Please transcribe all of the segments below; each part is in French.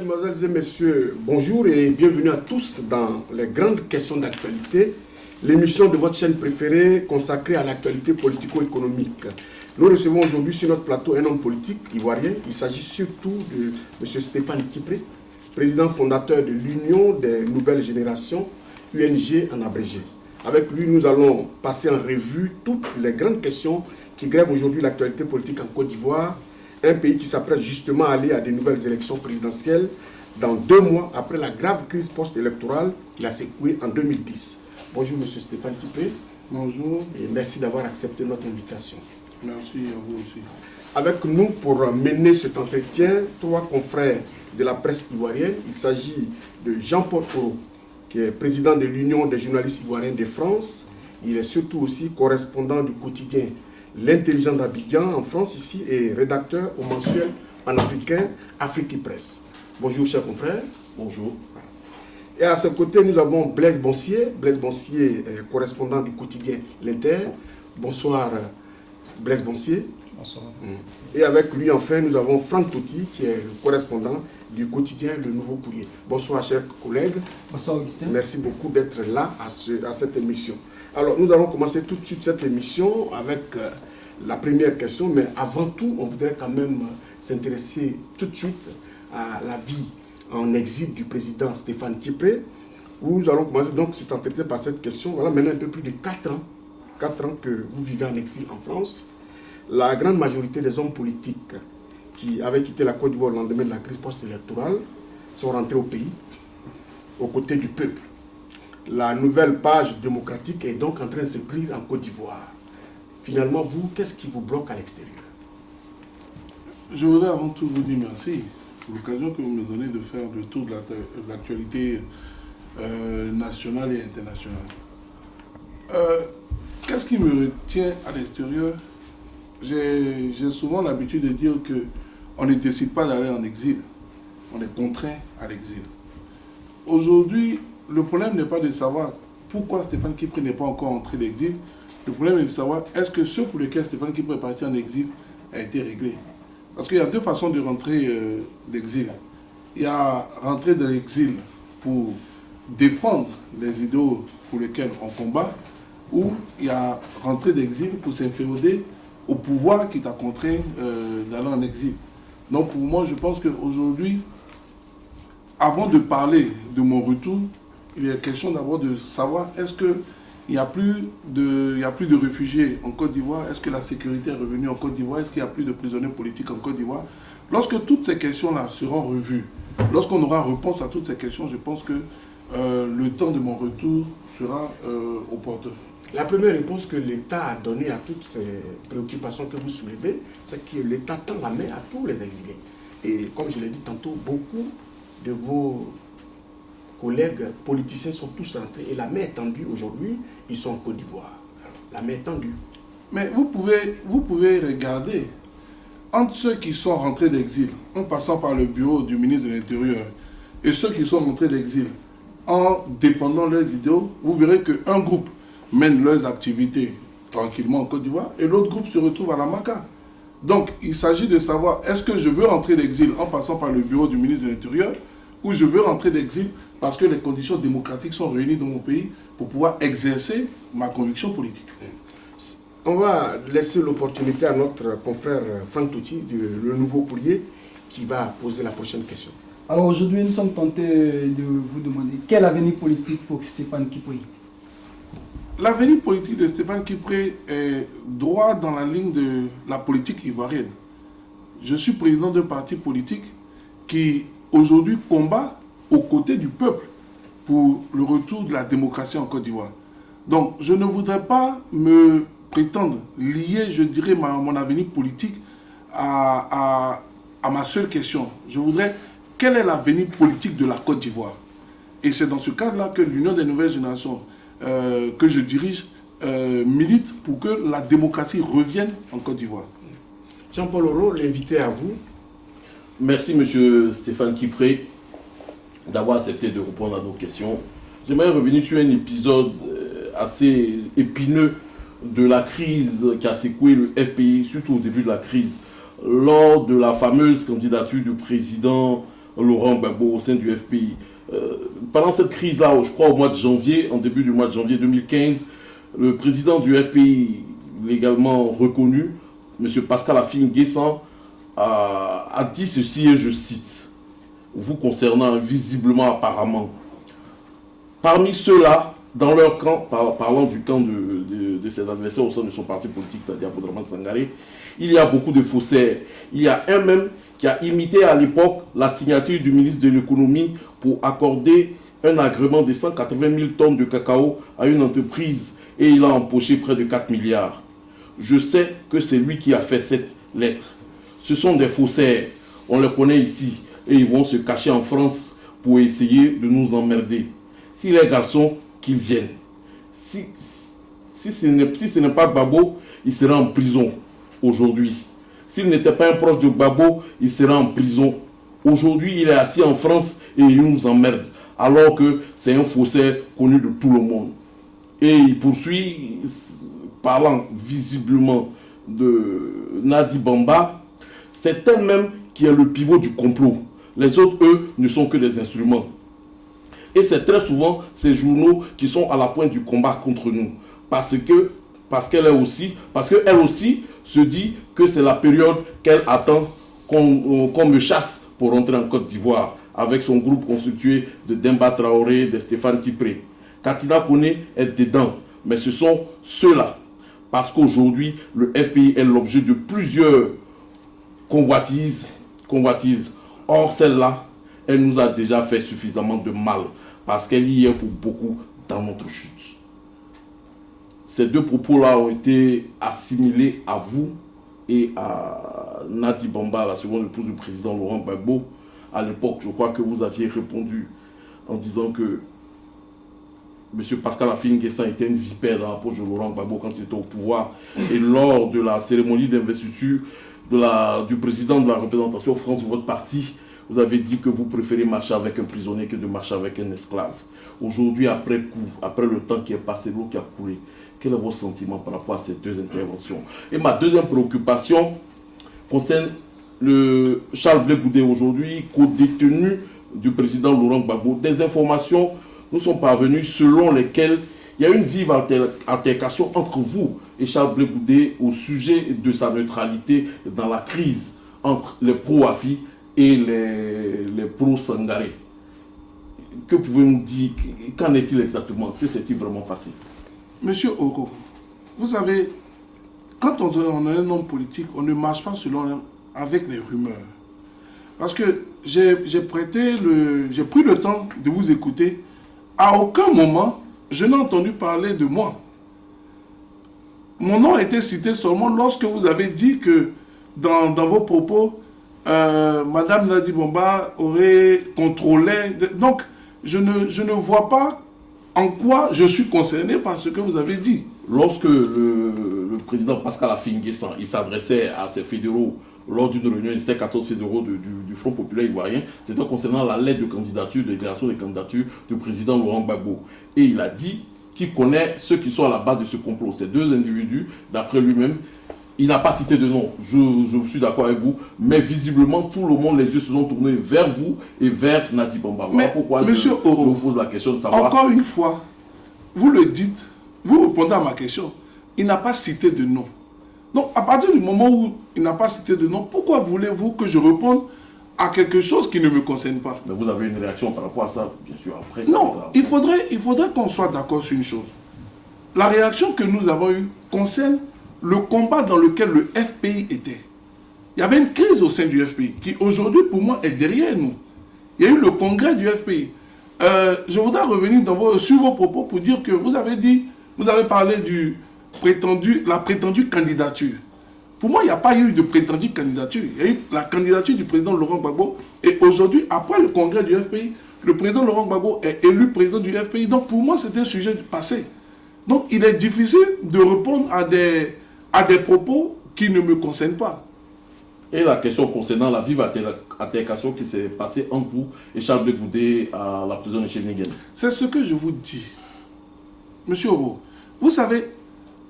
Mesdemoiselles et messieurs, bonjour et bienvenue à tous dans les grandes questions d'actualité, l'émission de votre chaîne préférée consacrée à l'actualité politico-économique. Nous recevons aujourd'hui sur notre plateau un homme politique ivoirien. Il s'agit surtout de M. Stéphane Kipré, président fondateur de l'Union des Nouvelles Générations, UNG en abrégé. Avec lui, nous allons passer en revue toutes les grandes questions qui grèvent aujourd'hui l'actualité politique en Côte d'Ivoire, un pays qui s'apprête justement à aller à de nouvelles élections présidentielles dans 2 mois après la grave crise post-électorale qui l'a secouée en 2010. Bonjour M. Stéphane Kipré. Bonjour. Et merci d'avoir accepté notre invitation. Merci à vous aussi. Avec nous pour mener cet entretien, 3 confrères de la presse ivoirienne. Il s'agit de Jean-Paul Oro, qui est président de l'Union des journalistes ivoiriens de France. Il est surtout aussi correspondant du quotidien L'Intelligent d'Abidjan en France ici et rédacteur au mensuel panafricain Afrique Presse. Bonjour chers confrères. Bonjour. Et à ses côtés, nous avons Blaise Boncier. Blaise Boncier, correspondant du quotidien L'Inter. Bonsoir Blaise Boncier. Bonsoir. Et avec lui, enfin, nous avons Franck Totti, qui est le correspondant du quotidien Le Nouveau Courrier. Bonsoir, chers collègues. Bonsoir, Augustin. Merci beaucoup d'être là à cette émission. Alors, nous allons commencer tout de suite cette émission avec la première question, mais avant tout, on voudrait quand même s'intéresser tout de suite à la vie en exil du président Stéphane Kipré. Nous allons commencer donc cet entretien par cette question. Voilà maintenant un peu plus de 4 ans. 4 ans que vous vivez en exil en France. La grande majorité des hommes politiques qui avaient quitté la Côte d'Ivoire au lendemain de la crise post-électorale sont rentrés au pays, aux côtés du peuple. La nouvelle page démocratique est donc en train de s'écrire en Côte d'Ivoire. Finalement, vous, qu'est-ce qui vous bloque à l'extérieur? Je voudrais avant tout vous dire merci pour l'occasion que vous me donnez de faire le tour de l'actualité nationale et internationale. Qu'est-ce qui me retient à l'extérieur? J'ai souvent l'habitude de dire qu'on ne décide pas d'aller en exil, on est contraint à l'exil. Aujourd'hui, le problème n'est pas de savoir pourquoi Stéphane Kipré n'est pas encore entré d'exil. Le problème est de savoir est-ce que ce pour lequel Stéphane Kipré est parti en exil a été réglé. Parce qu'il y a 2 façons de rentrer d'exil. Il y a rentrer d'exil pour défendre les idéaux pour lesquels on combat, ou il y a rentrer d'exil pour s'inféoder au pouvoir qui t'a contraint d'aller en exil. Donc pour moi, je pense qu'aujourd'hui, avant de parler de mon retour, il est question d'abord de savoir est-ce qu'il n'y a plus de réfugiés en Côte d'Ivoire, est-ce que la sécurité est revenue en Côte d'Ivoire, est-ce qu'il n'y a plus de prisonniers politiques en Côte d'Ivoire. Lorsque toutes ces questions-là seront revues, lorsqu'on aura réponse à toutes ces questions, je pense que le temps de mon retour sera opportun. La première réponse que l'État a donnée à toutes ces préoccupations que vous soulevez, c'est que l'État tend la main à tous les exilés. Et comme je l'ai dit tantôt, beaucoup de vos collègues politiciens sont tous rentrés. Et la main est tendue aujourd'hui, ils sont en Côte d'Ivoire. La main est tendue. Mais vous pouvez regarder, entre ceux qui sont rentrés d'exil, en passant par le bureau du ministre de l'Intérieur, et ceux qui sont rentrés d'exil, en défendant leurs idéaux, vous verrez qu'un groupe mène leurs activités tranquillement en Côte d'Ivoire et l'autre groupe se retrouve à la Maca. Donc, il s'agit de savoir, est-ce que je veux rentrer d'exil en passant par le bureau du ministre de l'Intérieur ou je veux rentrer d'exil parce que les conditions démocratiques sont réunies dans mon pays pour pouvoir exercer ma conviction politique. On va laisser l'opportunité à notre confrère Franck Totti Le Nouveau Courrier qui va poser la prochaine question. Alors aujourd'hui, nous sommes tentés de vous demander quel avenir politique pour Stéphane Kipré? L'avenir politique de Stéphane Kipré est droit dans la ligne de la politique ivoirienne. Je suis président d'un parti politique qui aujourd'hui combat aux côtés du peuple pour le retour de la démocratie en Côte d'Ivoire. Donc je ne voudrais pas me prétendre lier, je dirais, mon avenir politique à ma seule question. Je voudrais, quel est l'avenir politique de la Côte d'Ivoire? Et c'est dans ce cadre-là que l'Union des Nouvelles Générations que je dirige milite pour que la démocratie revienne en Côte d'Ivoire. Jean-Paul Oro, l'invité à vous. Merci M. Stéphane Kipré d'avoir accepté de répondre à nos questions. J'aimerais revenir sur un épisode assez épineux de la crise qui a secoué le FPI, surtout au début de la crise, lors de la fameuse candidature du président Laurent Gbagbo au sein du FPI. Pendant cette crise-là, je crois au mois de janvier, en début du mois de janvier 2015, le président du FPI, légalement reconnu, M. Pascal Affi-N'Guessan, a dit ceci, et je cite, vous concernant visiblement apparemment. Parmi ceux-là, dans leur camp, parlant du camp de ses adversaires au sein de son parti politique, c'est-à-dire Abdourahmane Sangaré, il y a beaucoup de faussaires. Il y a un même qui a imité à l'époque la signature du ministre de l'économie pour accorder un agrément de 180 000 tonnes de cacao à une entreprise et il a empoché près de 4 milliards. Je sais que c'est lui qui a fait cette lettre. Ce sont des faussaires, on les connaît ici et ils vont se cacher en France pour essayer de nous emmerder. Si les garçons, qu'ils viennent. Si ce n'est pas Gbagbo, il sera en prison aujourd'hui. S'il n'était pas un proche de Gbagbo, il sera en prison. Aujourd'hui, il est assis en France et il nous emmerde. Alors que c'est un faussaire connu de tout le monde. Et il poursuit, parlant visiblement de Nadi Bamba, c'est elle-même qui est le pivot du complot. Les autres, eux, ne sont que des instruments. Et c'est très souvent ces journaux qui sont à la pointe du combat contre nous. Parce qu'elle aussi se dit que c'est la période qu'elle attend qu'on me chasse pour rentrer en Côte d'Ivoire avec son groupe constitué de Demba Traoré, de Stéphane Kipré. Katina Koné est dedans, mais ce sont ceux-là. Parce qu'aujourd'hui, le FPI est l'objet de plusieurs convoitises. Or, celle-là, elle nous a déjà fait suffisamment de mal parce qu'elle y est pour beaucoup dans notre chute. Ces deux propos-là ont été assimilés à vous et à Nadi Bamba, la seconde épouse du président Laurent Gbagbo. À l'époque, je crois que vous aviez répondu en disant que M. Pascal Affi-N'Guessan était une vipère dans la poche de Laurent Gbagbo quand il était au pouvoir. Et lors de la cérémonie d'investiture du président de la représentation France de votre parti, vous avez dit que vous préférez marcher avec un prisonnier que de marcher avec un esclave. Aujourd'hui, après le temps qui est passé, l'eau qui a coulé, quel est votre sentiment par rapport à ces deux interventions? Et ma deuxième préoccupation concerne le Charles Blé Goudé, aujourd'hui co-détenu du président Laurent Gbagbo. Des informations nous sont parvenues selon lesquelles il y a une vive altercation entre vous et Charles Blé Goudé au sujet de sa neutralité dans la crise entre les pro-Affi et les pro-Sangaré. Que pouvez-vous nous dire? Qu'en est-il exactement? Que s'est-il vraiment passé? Monsieur Oro, vous savez, quand on est un homme politique, on ne marche pas avec les rumeurs. Parce que j'ai pris le temps de vous écouter. À aucun moment, je n'ai entendu parler de moi. Mon nom a été cité seulement lorsque vous avez dit que dans vos propos, Madame Nadi Bamba aurait contrôlé. Donc, je ne vois pas en quoi je suis concerné par ce que vous avez dit. Lorsque le président Pascal Affi-N'Guessan il s'adressait à ses fédéraux lors d'une réunion, il était 14 fédéraux du Front populaire ivoirien, c'était concernant la lettre de candidature, de déclaration de candidature du président Laurent Gbagbo. Et il a dit qu'il connaît ceux qui sont à la base de ce complot. Ces deux individus, d'après lui-même, il n'a pas cité de nom, je suis d'accord avec vous, mais visiblement tout le monde, les yeux se sont tournés vers vous et vers Nadi Bamba. Voilà pourquoi je vous pose la question de savoir. Encore une fois, vous le dites, vous répondez à ma question, il n'a pas cité de nom. Donc à partir du moment où il n'a pas cité de nom, pourquoi voulez-vous que je réponde à quelque chose qui ne me concerne pas? Mais vous avez une réaction par rapport à ça, bien sûr, après. Non, il faudrait qu'on soit d'accord sur une chose. La réaction que nous avons eue concerne le combat dans lequel le FPI était. Il y avait une crise au sein du FPI qui aujourd'hui pour moi est derrière nous. Il y a eu le congrès du FPI. Je voudrais revenir sur vos propos pour dire que vous avez parlé la prétendue candidature. Pour moi, il n'y a pas eu de prétendue candidature. Il y a eu la candidature du président Laurent Gbagbo. Et aujourd'hui, après le congrès du FPI, le président Laurent Gbagbo est élu président du FPI. Donc pour moi, c'est un sujet du passé. Donc il est difficile de répondre à des propos qui ne me concernent pas. Et la question concernant la vive altercation qui s'est passée entre vous et Charles Blé Goudé à la prison de Scheveningen. C'est ce que je vous dis. Monsieur Oro, vous savez,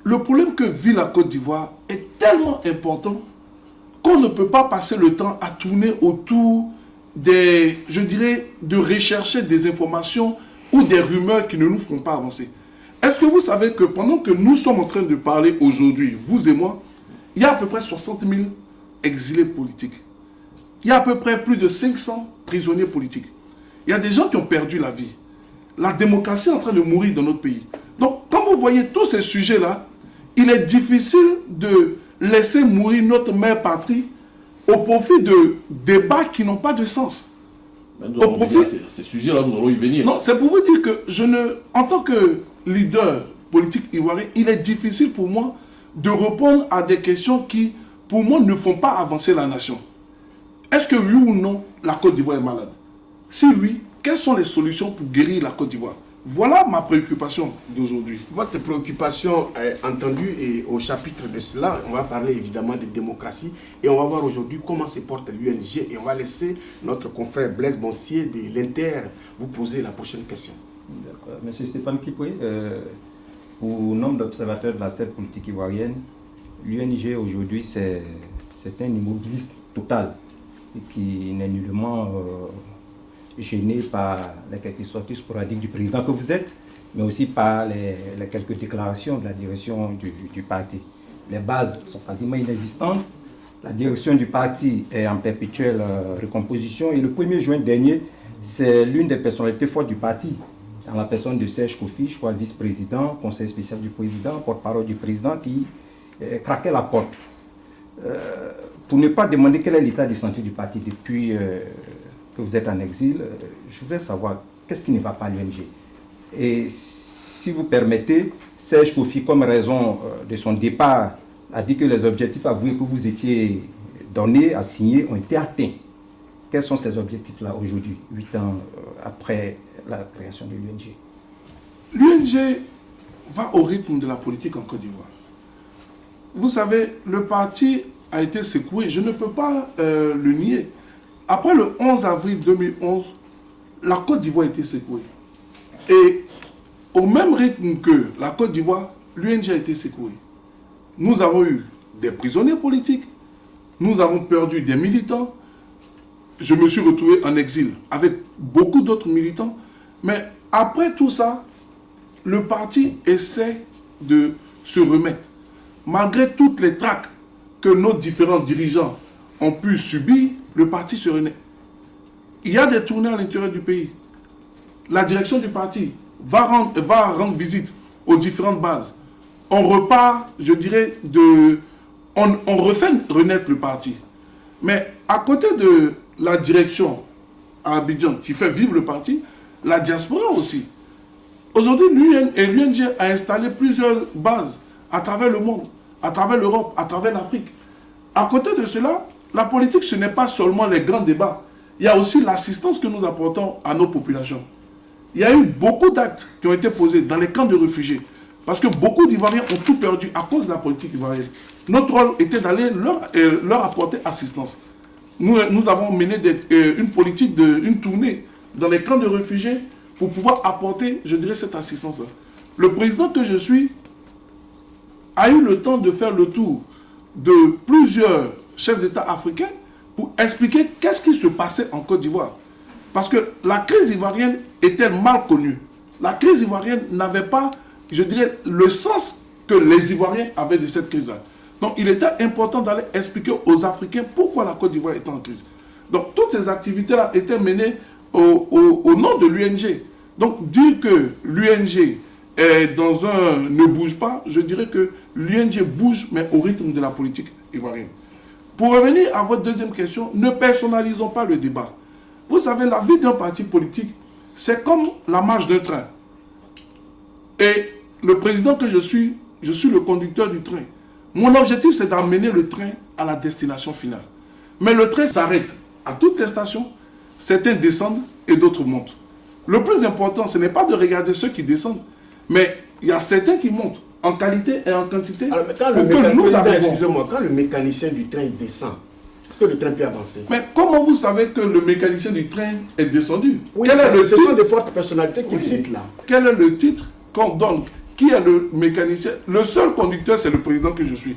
le problème que vit la Côte d'Ivoire est tellement important qu'on ne peut pas passer le temps à tourner autour je dirais, de rechercher des informations ou des rumeurs qui ne nous font pas avancer. Est-ce que vous savez que pendant que nous sommes en train de parler aujourd'hui, vous et moi, il y a à peu près 60 000 exilés politiques. Il y a à peu près plus de 500 prisonniers politiques. Il y a des gens qui ont perdu la vie. La démocratie est en train de mourir dans notre pays. Donc, quand vous voyez tous ces sujets-là, il est difficile de laisser mourir notre mère patrie au profit de débats qui n'ont pas de sens. Au profit... Ces sujets-là, nous allons y venir. Non, c'est pour vous dire que en tant que leader politique ivoirien, il est difficile pour moi de répondre à des questions qui, pour moi, ne font pas avancer la nation. Est-ce que oui ou non, la Côte d'Ivoire est malade? Si oui, quelles sont les solutions pour guérir la Côte d'Ivoire? Voilà ma préoccupation d'aujourd'hui. Votre préoccupation est entendue et au chapitre de cela, on va parler évidemment de démocratie et on va voir aujourd'hui comment se porte l'UNG et on va laisser notre confrère Blaise Boncier de l'Inter vous poser la prochaine question. D'accord. Monsieur Stéphane Kipré, pour nombre d'observateurs de la scène politique ivoirienne, l'UNG aujourd'hui c'est un immobiliste total et qui n'est nullement gêné par les quelques sorties sporadiques du président que vous êtes, mais aussi par les quelques déclarations de la direction du parti. Les bases sont quasiment inexistantes. La direction du parti est en perpétuelle recomposition. Et le 1er juin dernier, c'est l'une des personnalités fortes du parti, dans la personne de Serge Kofi, je crois vice-président, conseiller spécial du président, porte-parole du président, qui craquait la porte. Pour ne pas demander quel est l'état de santé du parti depuis que vous êtes en exil, je voudrais savoir qu'est-ce qui ne va pas à l'UNG. Et si vous permettez, Serge Kofi, comme raison de son départ, a dit que les objectifs avoués que vous étiez donnés, assignés, ont été atteints. Quels sont ces objectifs-là aujourd'hui, 8 ans après la création de l'UNG? L'UNG va au rythme de la politique en Côte d'Ivoire. Vous savez, le parti a été secoué, je ne peux pas le nier. Après le 11 avril 2011, la Côte d'Ivoire a été secouée. Et au même rythme que la Côte d'Ivoire, l'UNG a été secouée. Nous avons eu des prisonniers politiques, nous avons perdu des militants. Je me suis retrouvé en exil avec beaucoup d'autres militants. Mais après tout ça, le parti essaie de se remettre. Malgré toutes les traques que nos différents dirigeants ont pu subir, le parti se renaît. Il y a des tournées à l'intérieur du pays. La direction du parti va rendre visite aux différentes bases. On repart, je dirais, on refait renaître le parti. Mais à côté de la direction à Abidjan qui fait vivre le parti, la diaspora aussi. Aujourd'hui, l'UNG a installé plusieurs bases à travers le monde, à travers l'Europe, à travers l'Afrique. À côté de cela, la politique, ce n'est pas seulement les grands débats. Il y a aussi l'assistance que nous apportons à nos populations. Il y a eu beaucoup d'actes qui ont été posés dans les camps de réfugiés. Parce que beaucoup d'Ivoiriens ont tout perdu à cause de la politique ivoirienne. Notre rôle était d'aller leur apporter assistance. Nous avons mené une politique, une tournée dans les camps de réfugiés pour pouvoir apporter, je dirais, cette assistance-là. Le président que je suis a eu le temps de faire le tour de plusieurs chefs d'État africains pour expliquer qu'est-ce qui se passait en Côte d'Ivoire. Parce que la crise ivoirienne était mal connue. La crise ivoirienne n'avait pas, je dirais, le sens que les Ivoiriens avaient de cette crise-là. Donc il était important d'aller expliquer aux Africains pourquoi la Côte d'Ivoire était en crise. Donc toutes ces activités-là étaient menées au nom de l'UNG. Donc dire que l'UNG ne bouge pas, je dirais que l'UNG bouge, mais au rythme de la politique ivoirienne. Pour revenir à votre deuxième question, ne personnalisons pas le débat. Vous savez, la vie d'un parti politique, c'est comme la marche d'un train. Et le président que je suis le conducteur du train. Mon objectif, c'est d'amener le train à la destination finale. Mais le train s'arrête à toutes les stations, certains descendent et d'autres montent. Le plus important, ce n'est pas de regarder ceux qui descendent, mais il y a certains qui montent en qualité et en quantité. Alors, quand le mécanicien du train il descend, est-ce que le train peut avancer? Mais comment vous savez que le mécanicien du train est descendu? Oui, ce sont des fortes personnalités qu'il cite là. Quel est le titre qu'on donne? Qui est le mécanicien? Le seul conducteur, c'est le président que je suis.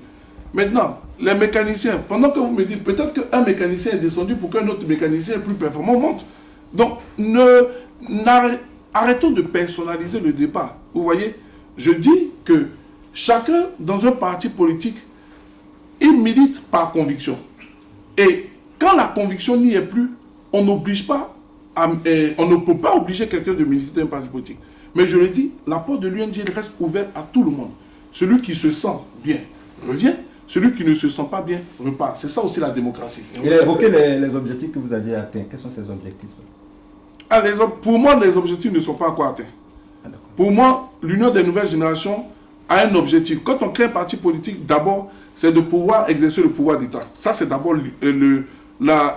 Maintenant, les mécaniciens, pendant que vous me dites, peut-être qu'un mécanicien est descendu pour qu'un autre mécanicien plus performant monte. Donc, arrêtons de personnaliser le débat. Vous voyez, je dis que chacun, dans un parti politique, il milite par conviction. Et quand la conviction n'y est plus, on n'oblige pas, on ne peut pas obliger quelqu'un de militer dans un parti politique. Mais je le dis, la porte de l'UNG reste ouverte à tout le monde. Celui qui se sent bien revient, celui qui ne se sent pas bien repart. C'est ça aussi la démocratie. Il a évoqué les objectifs que vous aviez atteints. Quels sont ces objectifs? Pour moi, les objectifs ne sont pas encore atteints. Pour moi, l'Union des nouvelles générations a un objectif. Quand on crée un parti politique, d'abord, c'est de pouvoir exercer le pouvoir d'État. Ça, c'est d'abord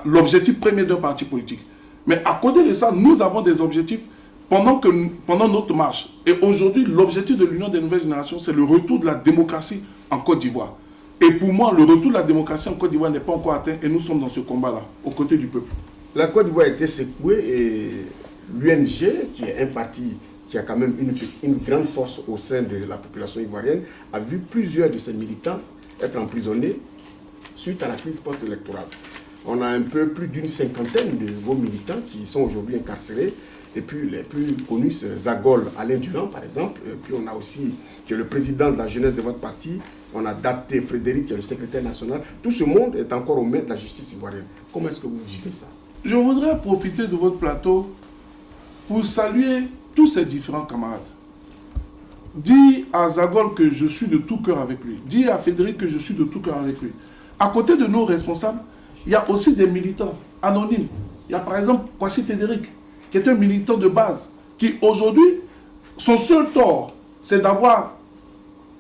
l'objectif premier d'un parti politique. Mais à côté de ça, nous avons des objectifs pendant notre marche. Et aujourd'hui, l'objectif de l'Union des nouvelles générations, c'est le retour de la démocratie en Côte d'Ivoire. Et pour moi, le retour de la démocratie en Côte d'Ivoire n'est pas encore atteint et nous sommes dans ce combat-là, aux côtés du peuple. La Côte d'Ivoire a été secouée et l'UNG, qui est un parti qui a quand même une grande force au sein de la population ivoirienne, a vu plusieurs de ses militants être emprisonnés suite à la crise post-électorale. On a un peu plus d'une cinquantaine de vos militants qui sont aujourd'hui incarcérés. Et puis les plus connus, c'est Zagol Alain Durand, par exemple. Et puis on a aussi, qui est le président de la jeunesse de votre parti. On a Daté Frédéric, qui est le secrétaire national. Tout ce monde est encore aux mains de la justice ivoirienne. Comment est-ce que vous vivez ça? Je voudrais profiter de votre plateau pour saluer tous ces différents camarades. Dis à Zagol que je suis de tout cœur avec lui. Dis à Frédéric que je suis de tout cœur avec lui. À côté de nos responsables, il y a aussi des militants anonymes. Il y a par exemple Kwasi Frédéric, qui est un militant de base, qui aujourd'hui, son seul tort, c'est d'avoir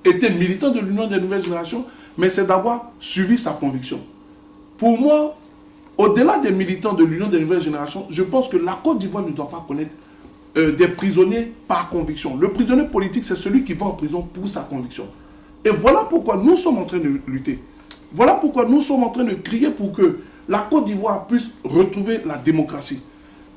été militant de l'Union des nouvelles générations, mais c'est d'avoir suivi sa conviction. Pour moi, au-delà des militants de l'Union des nouvelles générations, je pense que la Côte d'Ivoire ne doit pas connaître des prisonniers par conviction. Le prisonnier politique, c'est celui qui va en prison pour sa conviction. Et voilà pourquoi nous sommes en train de lutter. Voilà pourquoi nous sommes en train de crier pour que la Côte d'Ivoire puisse retrouver la démocratie.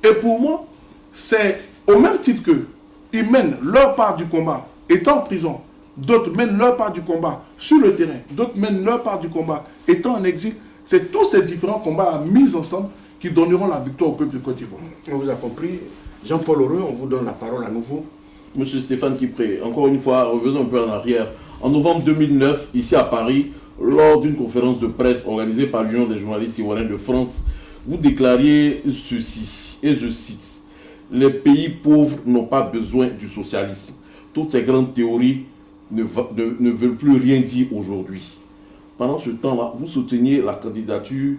Et pour moi, c'est au même titre qu'ils mènent leur part du combat étant en prison, d'autres mènent leur part du combat sur le terrain, d'autres mènent leur part du combat étant en exil. C'est tous ces différents combats mis ensemble qui donneront la victoire au peuple de Côte d'Ivoire. On vous a compris. Jean-Paul Heureux, on vous donne la parole à nouveau. Monsieur Stéphane Kipré, encore une fois, revenons un peu en arrière. En novembre 2009, ici à Paris, lors d'une conférence de presse organisée par l'Union des journalistes ivoiriens de France, vous déclariez ceci, et je cite, « Les pays pauvres n'ont pas besoin du socialisme. Toutes ces grandes théories ne veulent plus rien dire aujourd'hui. » Pendant ce temps-là, vous souteniez la candidature,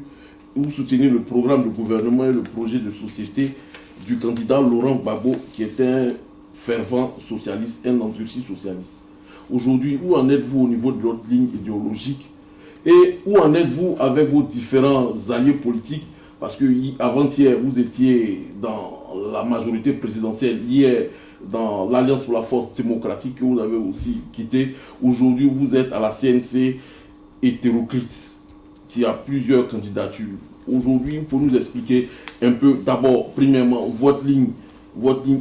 vous souteniez le programme de gouvernement et le projet de société du candidat Laurent Gbagbo, qui est un fervent socialiste, un endurci socialiste. Aujourd'hui, où en êtes-vous au niveau de votre ligne idéologique et où en êtes-vous avec vos différents alliés politiques? Parce que avant-hier, vous étiez dans la majorité présidentielle, hier dans l'Alliance pour la force démocratique que vous avez aussi quitté. Aujourd'hui, vous êtes à la CNC hétéroclite, qui a plusieurs candidatures. Aujourd'hui, pour nous expliquer un peu, d'abord, premièrement, votre ligne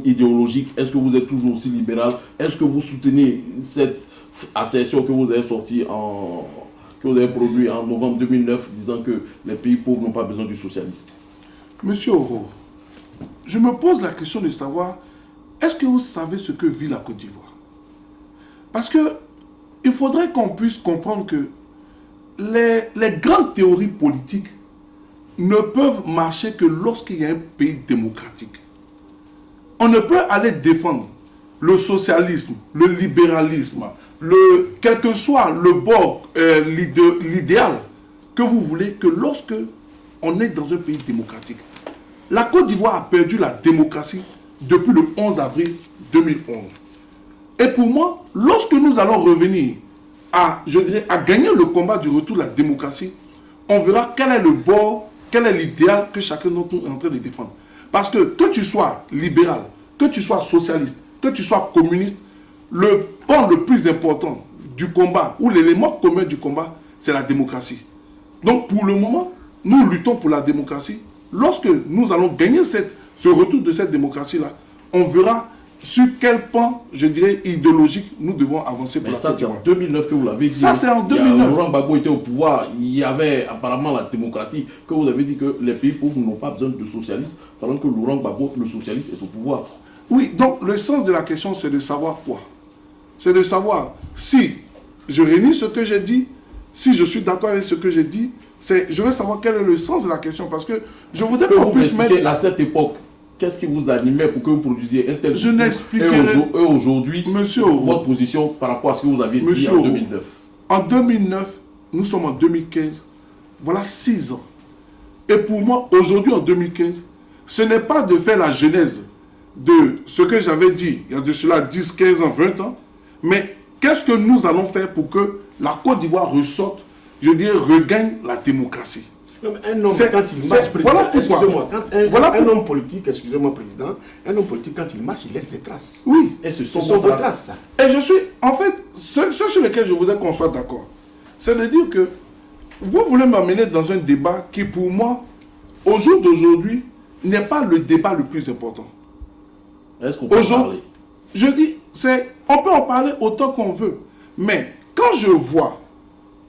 idéologique. Est-ce que vous êtes toujours aussi libéral? Est-ce que vous soutenez cette assertion que vous avez sortie que vous avez produite en novembre 2009, disant que les pays pauvres n'ont pas besoin du socialisme? Monsieur Oro, je me pose la question de savoir, est-ce que vous savez ce que vit la Côte d'Ivoire? Parce que il faudrait qu'on puisse comprendre que les grandes théories politiques ne peuvent marcher que lorsqu'il y a un pays démocratique. On ne peut aller défendre le socialisme, le libéralisme, quel que soit le bord, l'idéal que vous voulez, que lorsque on est dans un pays démocratique. La Côte d'Ivoire a perdu la démocratie depuis le 11 avril 2011. Et pour moi, lorsque nous allons revenir à gagner le combat du retour de la démocratie, on verra quel est le bord, quel est l'idéal que chacun d'entre nous est en train de défendre. Parce que tu sois libéral, que tu sois socialiste, que tu sois communiste, le point le plus important du combat, ou l'élément commun du combat, c'est la démocratie. Donc pour le moment, nous luttons pour la démocratie. Lorsque nous allons gagner ce retour de cette démocratie-là, on verra sur quel pan, je dirais, idéologique, nous devons avancer pour Mais la ça, Côte c'est en d'Ivoire. 2009 que vous l'avez dit. Ça, c'est en Il y a 2009. Laurent Gbagbo était au pouvoir. Il y avait apparemment la démocratie. Que vous avez dit que les pays pauvres n'ont pas besoin de socialistes, pendant que Laurent Gbagbo, le socialiste, est au pouvoir. Oui, donc le sens de la question, c'est de savoir quoi. C'est de savoir si je réunis ce que j'ai dit, si je suis d'accord avec ce que j'ai dit. Je veux savoir quel est le sens de la question, parce que je voudrais pas qu'on puisse mettre... à cette époque, qu'est-ce qui vous animait pour que vous produisiez un tel Je n'expliquerai... Et aujourd'hui, Monsieur votre position par rapport à ce que vous aviez dit en 2009. En 2009, nous sommes en 2015, voilà 6 ans. Et pour moi, aujourd'hui en 2015, ce n'est pas de faire la genèse de ce que j'avais dit il y a de cela 10, 15 ans, 20 ans, mais qu'est-ce que nous allons faire pour que la Côte d'Ivoire ressorte, je dirais, regagne la démocratie. Un homme, quand il marche, voilà excusez-moi, un homme politique, excusez-moi, président, un homme politique, quand il marche, il laisse des traces. Oui, et ce sont des traces. Et je suis, en fait, ce sur lequel je voudrais qu'on soit d'accord, c'est de dire que vous voulez m'amener dans un débat qui, pour moi, au jour d'aujourd'hui, n'est pas le débat le plus important. Est-ce qu'on peut en parler? Je dis, on peut en parler autant qu'on veut, mais quand je vois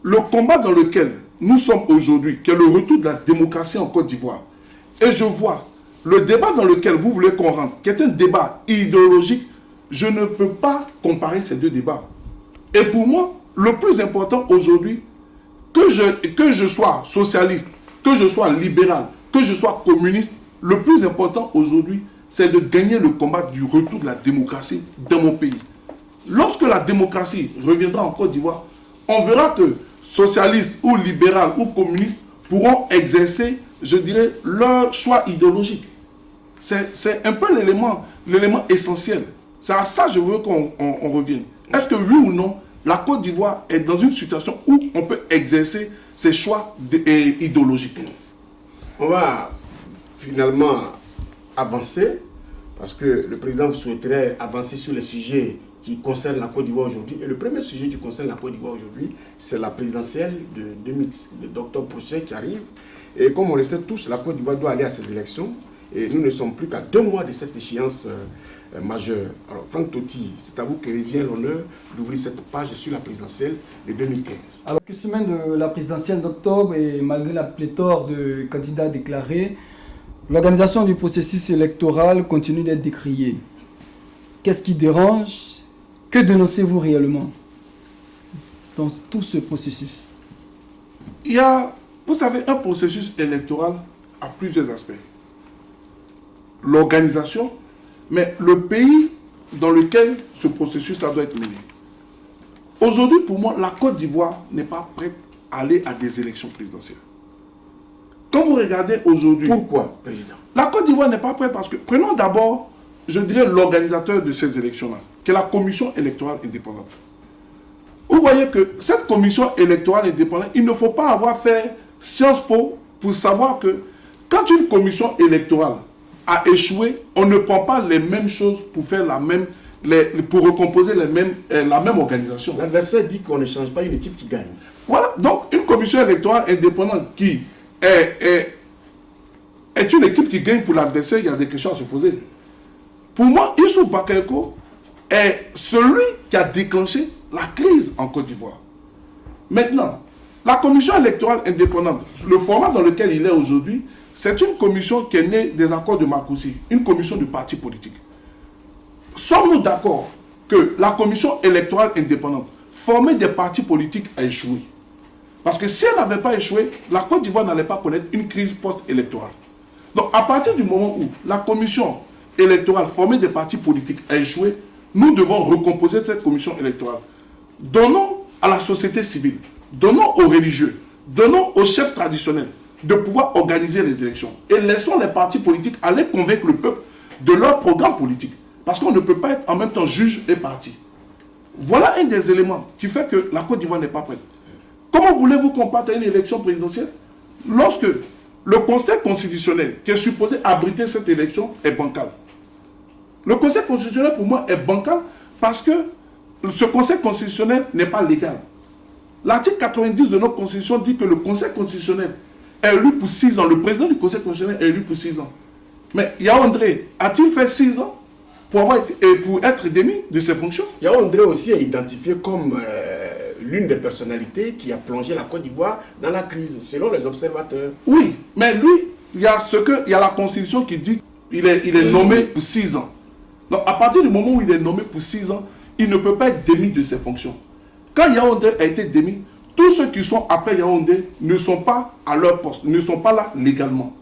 le combat dans lequel nous sommes aujourd'hui, qui est le retour de la démocratie en Côte d'Ivoire, et je vois le débat dans lequel vous voulez qu'on rentre, qui est un débat idéologique, je ne peux pas comparer ces deux débats. Et pour moi, le plus important aujourd'hui, que je sois socialiste, que je sois libéral, que je sois communiste, le plus important aujourd'hui, c'est de gagner le combat du retour de la démocratie dans mon pays. Lorsque la démocratie reviendra en Côte d'Ivoire, on verra que socialistes ou libéraux ou communistes pourront exercer, je dirais, leur choix idéologique. C'est un peu l'élément essentiel. C'est à ça que je veux qu'on revienne. Est-ce que oui ou non, la Côte d'Ivoire est dans une situation où on peut exercer ses choix idéologiques? On va finalement avancer, parce que le président souhaiterait avancer sur les sujets qui concernent la Côte d'Ivoire aujourd'hui. Et le premier sujet qui concerne la Côte d'Ivoire aujourd'hui, c'est la présidentielle d'octobre prochain qui arrive. Et comme on le sait tous, la Côte d'Ivoire doit aller à ces élections. Et nous ne sommes plus qu'à 2 mois de cette échéance majeure. Alors, Franck Totti, c'est à vous que revient l'honneur d'ouvrir cette page sur la présidentielle de 2015. Alors, quelques semaines de la présidentielle d'octobre, et malgré la pléthore de candidats déclarés, l'organisation du processus électoral continue d'être décriée. Qu'est-ce qui dérange? Que dénoncez-vous réellement dans tout ce processus? Il y a, vous savez, un processus électoral a plusieurs aspects. L'organisation, mais le pays dans lequel ce processus-là doit être mené. Aujourd'hui, pour moi, la Côte d'Ivoire n'est pas prête à aller à des élections présidentielles. Quand vous regardez aujourd'hui... Pourquoi, président? La Côte d'Ivoire n'est pas prête parce que, prenons d'abord, je dirais, l'organisateur de ces élections-là, qui est la commission électorale indépendante. Vous voyez que cette commission électorale indépendante, il ne faut pas avoir fait Sciences Po pour savoir que quand une commission électorale a échoué, on ne prend pas les mêmes choses pour faire pour recomposer la même organisation. L'adversaire dit qu'on ne change pas une équipe qui gagne. Voilà, donc une commission électorale indépendante qui est une équipe qui gagne pour l'adversaire, il y a des questions à se poser. Pour moi, Issou Bakayoko est celui qui a déclenché la crise en Côte d'Ivoire. Maintenant, la commission électorale indépendante, le format dans lequel il est aujourd'hui, c'est une commission qui est née des accords de Marcoussis, une commission de partis politiques. Sommes-nous d'accord que la commission électorale indépendante, formée des partis politiques, a échoué? Parce que si elle n'avait pas échoué, la Côte d'Ivoire n'allait pas connaître une crise post-électorale. Donc, à partir du moment où la commission électorale formée des partis politiques a échoué, nous devons recomposer cette commission électorale. Donnons à la société civile, donnons aux religieux, donnons aux chefs traditionnels de pouvoir organiser les élections. Et laissons les partis politiques aller convaincre le peuple de leur programme politique. Parce qu'on ne peut pas être en même temps juge et parti. Voilà un des éléments qui fait que la Côte d'Ivoire n'est pas prête. Comment voulez-vous qu'on parte à une élection présidentielle lorsque le Conseil constitutionnel qui est supposé abriter cette élection est bancal? Le Conseil constitutionnel, pour moi, est bancal parce que ce Conseil constitutionnel n'est pas légal. L'article 90 de notre Constitution dit que le Conseil constitutionnel est élu pour 6 ans. Le président du Conseil constitutionnel est élu pour 6 ans. Mais Yaoundé, a-t-il fait 6 ans? pour être démis de ses fonctions. Yaoundé aussi est identifié comme l'une des personnalités qui a plongé la Côte d'Ivoire dans la crise, selon les observateurs. Oui, mais lui, il y a la Constitution qui dit qu'il est nommé pour 6 ans. Donc, à partir du moment où il est nommé pour 6 ans, il ne peut pas être démis de ses fonctions. Quand Yaoundé a été démis, tous ceux qui sont après Yaoundé ne sont pas à leur poste, ne sont pas là légalement.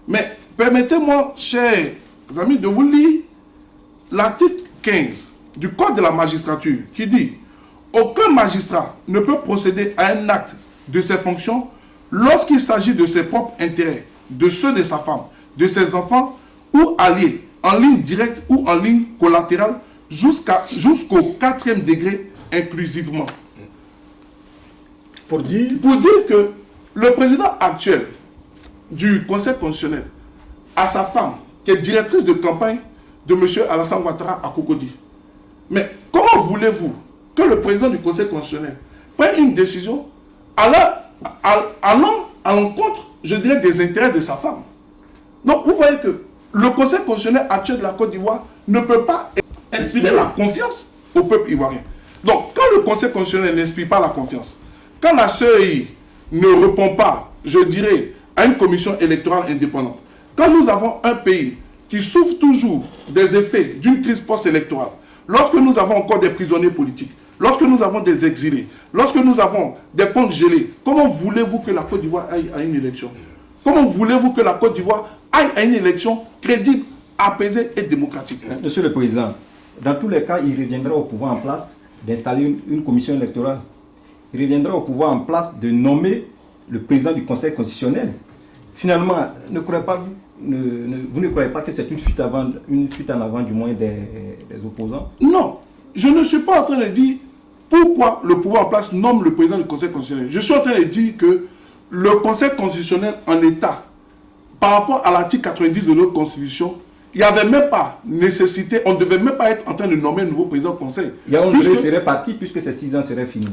Mais permettez-moi, chers amis, de vous lire l'article 15 du Code de la magistrature qui dit « Aucun magistrat ne peut procéder à un acte de ses fonctions lorsqu'il s'agit de ses propres intérêts, de ceux de sa femme, de ses enfants ou alliés, en ligne directe ou en ligne collatérale, jusqu'au 4e degré inclusivement. » Pour dire que le président actuel du Conseil constitutionnel a sa femme, qui est directrice de campagne de M. Alassane Ouattara à Cocody. Mais comment voulez-vous que le président du Conseil constitutionnel prenne une décision allant à l'encontre, je dirais, des intérêts de sa femme? Donc vous voyez que le Conseil constitutionnel actuel de la Côte d'Ivoire ne peut pas inspirer la confiance au peuple ivoirien. Donc quand le Conseil constitutionnel n'inspire pas la confiance, quand la CEI ne répond pas, je dirais, à une commission électorale indépendante, quand nous avons un pays qui souffre toujours des effets d'une crise post-électorale, lorsque nous avons encore des prisonniers politiques, lorsque nous avons des exilés, lorsque nous avons des comptes gelés, comment voulez-vous que la Côte d'Ivoire aille à une élection? Comment voulez-vous que la Côte d'Ivoire aille à une élection crédible, apaisée et démocratique? Monsieur le Président, dans tous les cas, il reviendra au pouvoir en place d'installer une commission électorale. Il reviendra au pouvoir en place de nommer le président du Conseil constitutionnel. Finalement, vous ne croyez pas que c'est une fuite en avant du moins des opposants? Non, je ne suis pas en train de dire pourquoi le pouvoir en place nomme le président du Conseil constitutionnel. Je suis en train de dire que le Conseil constitutionnel en état, par rapport à l'article 90 de notre Constitution, il n'y avait même pas nécessité, on ne devait même pas être en train de nommer un nouveau président du Conseil. Yaoundé serait parti puisque ces 6 ans seraient finis.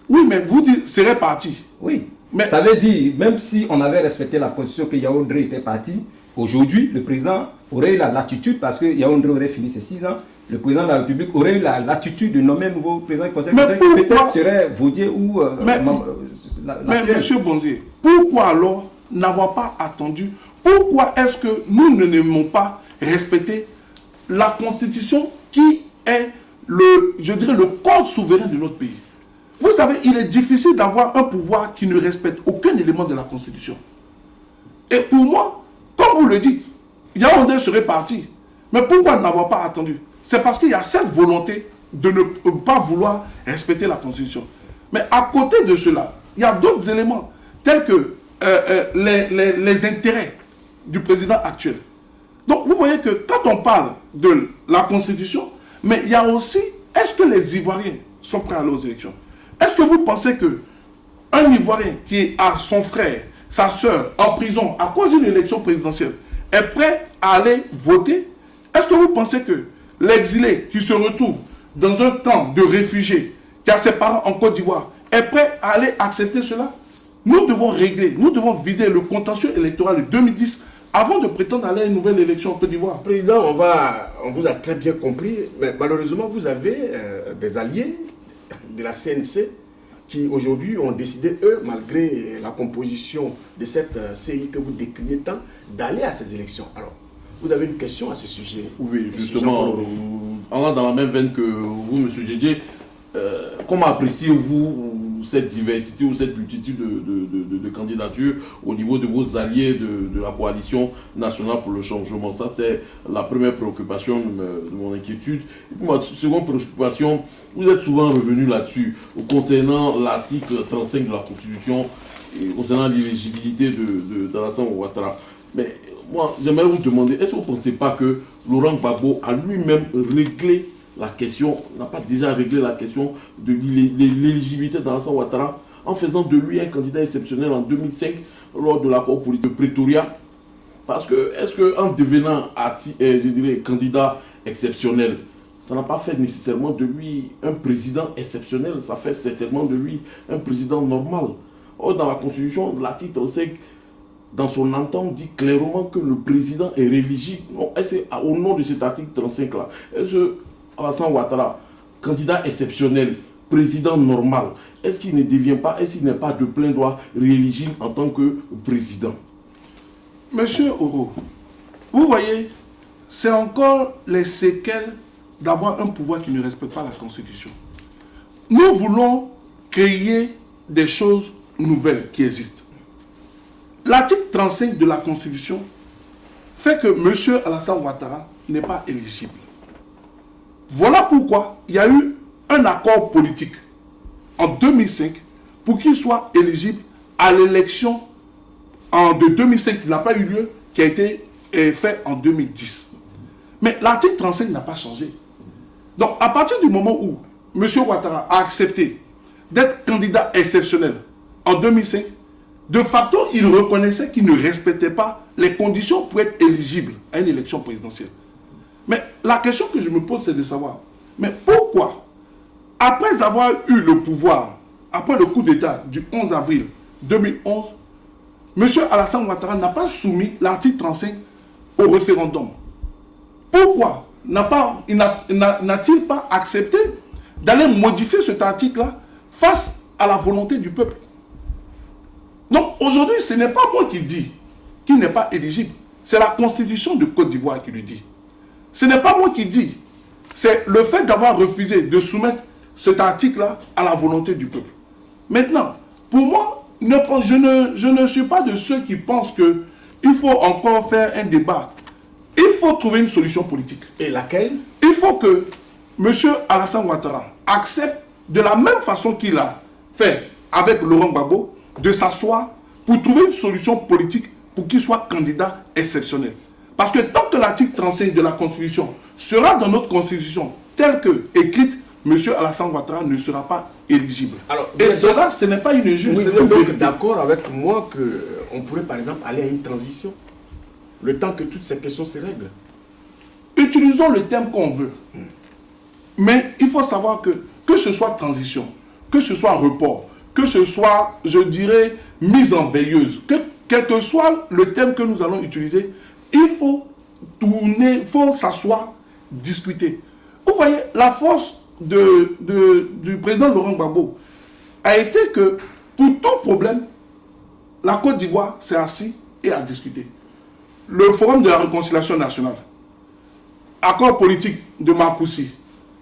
Oui, mais vous dites serait parti. Oui, mais ça veut dire, même si on avait respecté la Constitution que Yaoundé était parti, aujourd'hui, le président aurait eu la latitude, parce que Yaoundé aurait fini ses 6 ans, le président de la République aurait eu la latitude de nommer un nouveau président du Conseil constitutionnel, qui peut-être serait Vaudier ou... mais M. Bonzier, pourquoi alors n'avoir pas attendu? Pourquoi est-ce que nous ne n'aimons pas respecter la Constitution qui est je dirais, le code souverain de notre pays? Vous savez, il est difficile d'avoir un pouvoir qui ne respecte aucun élément de la Constitution. Et pour moi, comme vous le dites, Yaoundé serait parti. Mais pourquoi n'avoir pas attendu? C'est parce qu'il y a cette volonté de ne pas vouloir respecter la Constitution. Mais à côté de cela, il y a d'autres éléments, tels que les intérêts du président actuel. Donc vous voyez que quand on parle de la Constitution, mais il y a aussi, est-ce que les Ivoiriens sont prêts à aller aux élections? Est-ce que vous pensez qu'un Ivoirien qui a son frère, sa soeur en prison à cause d'une élection présidentielle est prêt à aller voter? Est-ce que vous pensez que l'exilé qui se retrouve dans un camp de réfugiés, qui a ses parents en Côte d'Ivoire, est prêt à aller accepter cela? Nous devons régler, nous devons vider le contentieux électoral de 2010 avant de prétendre aller à une nouvelle élection en Côte d'Ivoire. Président, on vous a très bien compris, mais malheureusement, vous avez des alliés de la CNC qui aujourd'hui ont décidé, eux, malgré la composition de cette CI que vous décriez tant, d'aller à ces élections. Alors, vous avez une question à ce sujet? Oui, justement, allant dans la même veine que vous, M. Djedje, comment appréciez-vous cette diversité ou cette multitude de candidatures au niveau de vos alliés de la coalition nationale pour le changement? Ça, c'était la première préoccupation de mon inquiétude. Et puis, ma seconde préoccupation, vous êtes souvent revenu là-dessus, concernant l'article 35 de la Constitution, et concernant l'éligibilité d'Alassane Ouattara. Mais moi, j'aimerais vous demander, est-ce que vous ne pensez pas que Laurent Gbagbo a lui-même réglé la question, n'a pas déjà réglé la question de l'éligibilité d'Alassane Ouattara en faisant de lui un candidat exceptionnel en 2005 lors de l'accord politique de Pretoria? Parce que, est-ce qu'en devenant, je dirais, candidat exceptionnel, ça n'a pas fait nécessairement de lui un président exceptionnel, ça fait certainement de lui un président normal? Or, dans la Constitution, l'article 35 dans son entente, dit clairement que le président est rééligible. Non, c'est au nom de cet article 35-là. Est-ce Alassane Ouattara, candidat exceptionnel, président normal, est-ce qu'il ne devient pas, est-ce qu'il n'est pas de plein droit rééligible en tant que président? Monsieur Oro, vous voyez, c'est encore les séquelles d'avoir un pouvoir qui ne respecte pas la Constitution. Nous voulons créer des choses nouvelles qui existent. L'article 35 de la Constitution fait que M. Alassane Ouattara n'est pas éligible. Voilà pourquoi il y a eu un accord politique en 2005 pour qu'il soit éligible à l'élection de 2005 qui n'a pas eu lieu, qui a été fait en 2010. Mais l'article 35 n'a pas changé. Donc à partir du moment où M. Ouattara a accepté d'être candidat exceptionnel en 2005, de facto, il reconnaissait qu'il ne respectait pas les conditions pour être éligible à une élection présidentielle. Mais la question que je me pose, c'est de savoir, mais pourquoi, après avoir eu le pouvoir, après le coup d'État du 11 avril 2011, M. Alassane Ouattara n'a pas soumis l'article 35 au référendum? Pourquoi n'a-t-il pas accepté d'aller modifier cet article-là face à la volonté du peuple? Donc aujourd'hui, ce n'est pas moi qui dis qu'il n'est pas éligible. C'est la Constitution de Côte d'Ivoire qui le dit. Ce n'est pas moi qui dis. C'est le fait d'avoir refusé de soumettre cet article-là à la volonté du peuple. Maintenant, pour moi, je ne suis pas de ceux qui pensent qu'il faut encore faire un débat. Il faut trouver une solution politique. Et laquelle? Il faut que M. Alassane Ouattara accepte de la même façon qu'il a fait avec Laurent Gbagbo, de s'asseoir pour trouver une solution politique pour qu'il soit candidat exceptionnel. Parce que tant que l'article 35 de la Constitution sera dans notre Constitution telle que écrite, M. Alassane Ouattara ne sera pas éligible. Alors, et cela, ce n'est pas une injure. Vous êtes donc d'accord avec moi qu'on pourrait par exemple aller à une transition, le temps que toutes ces questions se règlent? Utilisons le terme qu'on veut. Mais il faut savoir que ce soit transition, que ce soit report, que ce soit, je dirais, mise en veilleuse, quel que soit le thème que nous allons utiliser, il faut tourner, il faut s'asseoir, discuter. Vous voyez, la force du président Laurent Gbagbo a été que, pour tout problème, la Côte d'Ivoire s'est assise et a discuté. Le Forum de la Réconciliation nationale, accord politique de Marcoussis,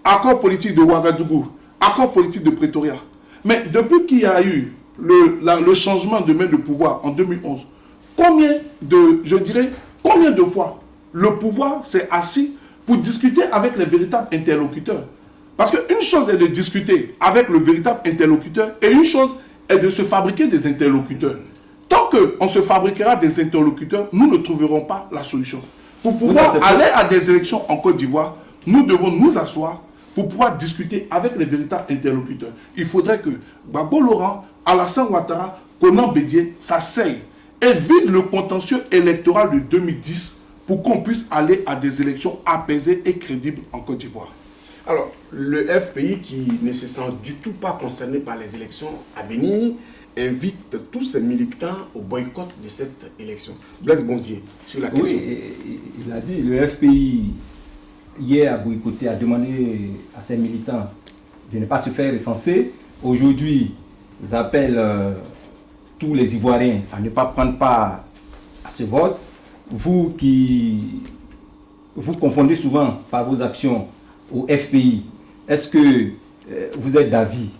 accord politique de Ouagadougou, accord politique de Pretoria. Mais depuis qu'il y a eu le changement de main de pouvoir en 2011, combien de fois le pouvoir s'est assis pour discuter avec les véritables interlocuteurs? Parce qu'une chose est de discuter avec le véritable interlocuteur et une chose est de se fabriquer des interlocuteurs. Tant qu'on se fabriquera des interlocuteurs, nous ne trouverons pas la solution. Pour pouvoir aller à des élections en Côte d'Ivoire, nous devons nous asseoir pour pouvoir discuter avec les véritables interlocuteurs. Il faudrait que Gbagbo Laurent, Alassane Ouattara, Konan Bédié s'asseyent et vident le contentieux électoral de 2010 pour qu'on puisse aller à des élections apaisées et crédibles en Côte d'Ivoire. Alors, le FPI, qui ne se sent du tout pas concerné par les élections à venir, invite tous ses militants au boycott de cette élection. Blaise Bonzier, sur la question. Oui, il a dit, le FPI, hier, a boycotté, a demandé à ses militants de ne pas se faire recenser. Aujourd'hui, ils appellent tous les Ivoiriens à ne pas prendre part à ce vote. Vous qui vous confondez souvent par vos actions au FPI, est-ce que vous êtes d'avis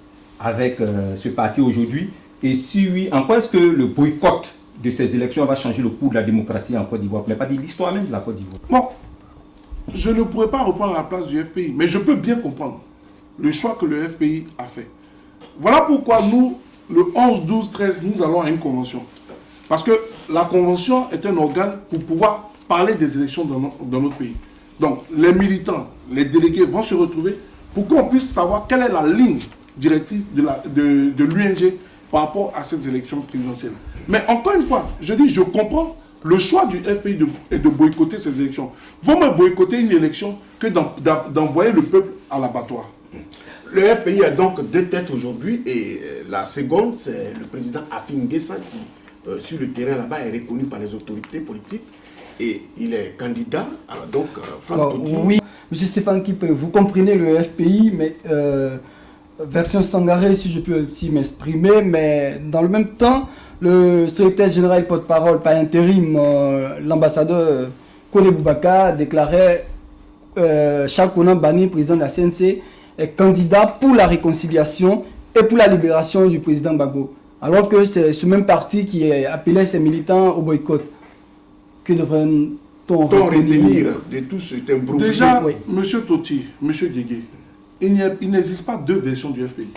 avec ce parti aujourd'hui? Et si oui, en quoi est-ce que le boycott de ces élections va changer le cours de la démocratie en Côte d'Ivoire? Mais pas dit l'histoire même de la Côte d'Ivoire. Bon, je ne pourrais pas reprendre la place du FPI, mais je peux bien comprendre le choix que le FPI a fait. Voilà pourquoi nous, le 11, 12, 13, nous allons à une convention. Parce que la convention est un organe pour pouvoir parler des élections dans notre pays. Donc, les militants, les délégués vont se retrouver pour qu'on puisse savoir quelle est la ligne directrice de l'UNG par rapport à ces élections présidentielles. Mais encore une fois, je dis, je comprends le choix du FPI de boycotter ces élections. Vaut mieux boycotter une élection que d'envoyer le peuple à l'abattoir. Le FPI a donc deux têtes aujourd'hui et la seconde, c'est le président Afin Guessan qui sur le terrain là-bas est reconnu par les autorités politiques et il est candidat. Alors donc, Franck Totti... Oui, M. Stéphane Kipré, vous comprenez le FPI, mais version Sangaré, si je peux aussi m'exprimer, mais dans le même temps, le secrétaire général porte-parole par intérim, l'ambassadeur Kone Boubaka, déclarait Charles Konan Banny, président de la CNC, est candidat pour la réconciliation et pour la libération du président Gbagbo. Alors que c'est ce même parti qui appelait ses militants au boycott. Que devrait-on retenir de tout cet imbroglio? Déjà, M. Totti, M. Guégué, il n'existe pas deux versions du FPI.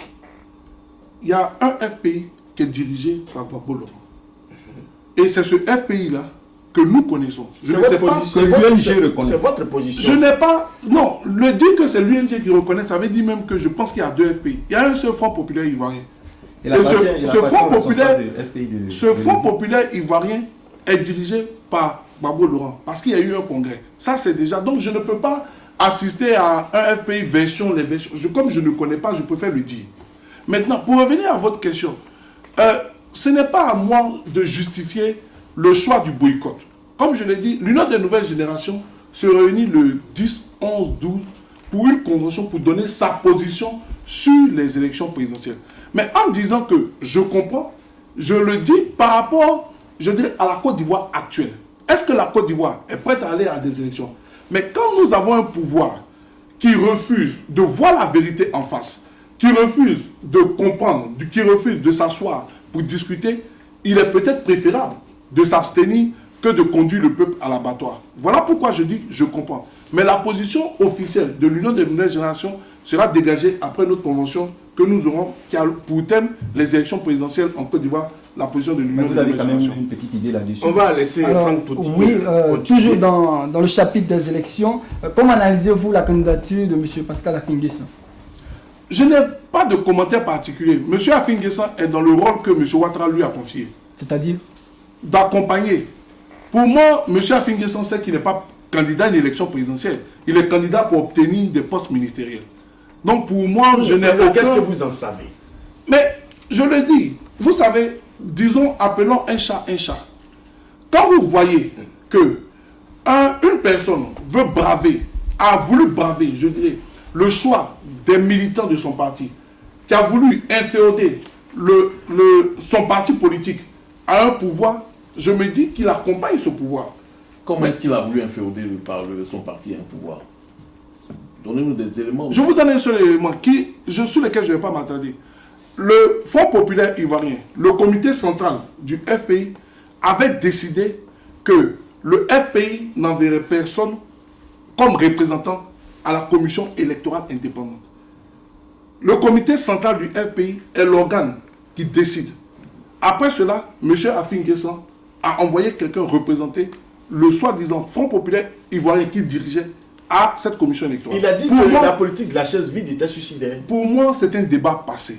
Il y a un FPI qui est dirigé par Gbagbo Laurent. Et c'est ce FPI-là que nous connaissons. C'est votre position. Je n'ai pas... Non, le dire que c'est l'UNG qui reconnaît, ça veut dire même que je pense qu'il y a deux FPI. Il y a un seul Front populaire ivoirien. Et ce Front populaire ivoirien est dirigé par Gbagbo Laurent. Parce qu'il y a eu un congrès. Ça, c'est déjà... Donc, je ne peux pas assister à un FPI version, les versions. Comme je ne connais pas, je préfère le dire. Maintenant, pour revenir à votre question, ce n'est pas à moi de justifier le choix du boycott. Comme je l'ai dit, l'Union des nouvelles générations se réunit le 10, 11, 12 pour une convention pour donner sa position sur les élections présidentielles. Mais en disant que je comprends, je le dis par rapport, je dirais, à la Côte d'Ivoire actuelle. Est-ce que la Côte d'Ivoire est prête à aller à des élections? Mais quand nous avons un pouvoir qui refuse de voir la vérité en face, qui refuse de comprendre, qui refuse de s'asseoir pour discuter, il est peut-être préférable de s'abstenir que de conduire le peuple à l'abattoir. Voilà pourquoi je dis je comprends. Mais la position officielle de l'Union des nouvelles générations sera dégagée après notre convention que nous aurons, qui a pour thème les élections présidentielles en Côte d'Ivoire, la position de l'Union des nouvelles générations. Vous avez quand même une petite idée là-dessus. On va laisser Franck Totti. Oui, toujours dans le chapitre des élections, comment analysez-vous la candidature de M. Pascal Affi-N'Guessan? Je n'ai pas de commentaire particulier. M. Affi-N'Guessan est dans le rôle que M. Ouattara lui a confié. C'est-à-dire? D'accompagner. Pour moi, M. Affi-N'Guessan sait qu'il n'est pas candidat à une élection présidentielle. Il est candidat pour obtenir des postes ministériels. Donc pour moi, je n'ai aucun... Qu'est-ce que vous en savez? Mais je le dis, vous savez, disons, appelons un chat un chat. Quand vous voyez que une personne veut braver, a voulu braver, je dirais, le choix des militants de son parti, qui a voulu inféoder son parti politique à un pouvoir, je me dis qu'il accompagne ce pouvoir. Comment est-ce qu'il a voulu inféoder son parti à un pouvoir? Donnez-nous des éléments. Je vous donne un seul élément sur lequel je ne vais pas m'attarder. Le Front populaire ivoirien, le comité central du FPI, avait décidé que le FPI n'enverrait personne comme représentant à la commission électorale indépendante. Le comité central du FPI est l'organe qui décide. Après cela, M. Affi-N'Guessan a envoyé quelqu'un représenter le soi-disant Front populaire ivoirien qu'il dirigeait à cette commission électorale. Il a dit que la politique de la chaise vide était suicidaire. Pour moi, c'est un débat passé.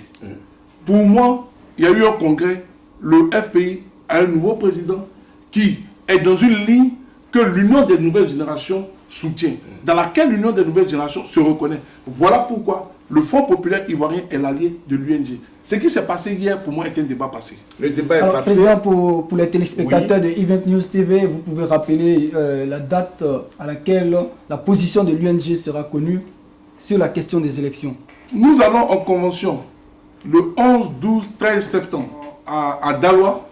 Pour moi, il y a eu un congrès, le FPI a un nouveau président qui est dans une ligne que l'Union des nouvelles générations soutient, dans laquelle l'Union des nouvelles générations se reconnaît. Voilà pourquoi le Front populaire ivoirien est l'allié de l'UNG. Ce qui s'est passé hier, pour moi, est un débat passé. Le débat est passé. Président, pour les téléspectateurs de Event News TV, vous pouvez rappeler la date à laquelle la position de l'UNG sera connue sur la question des élections. Nous allons en convention le 11, 12, 13 septembre à Daloa,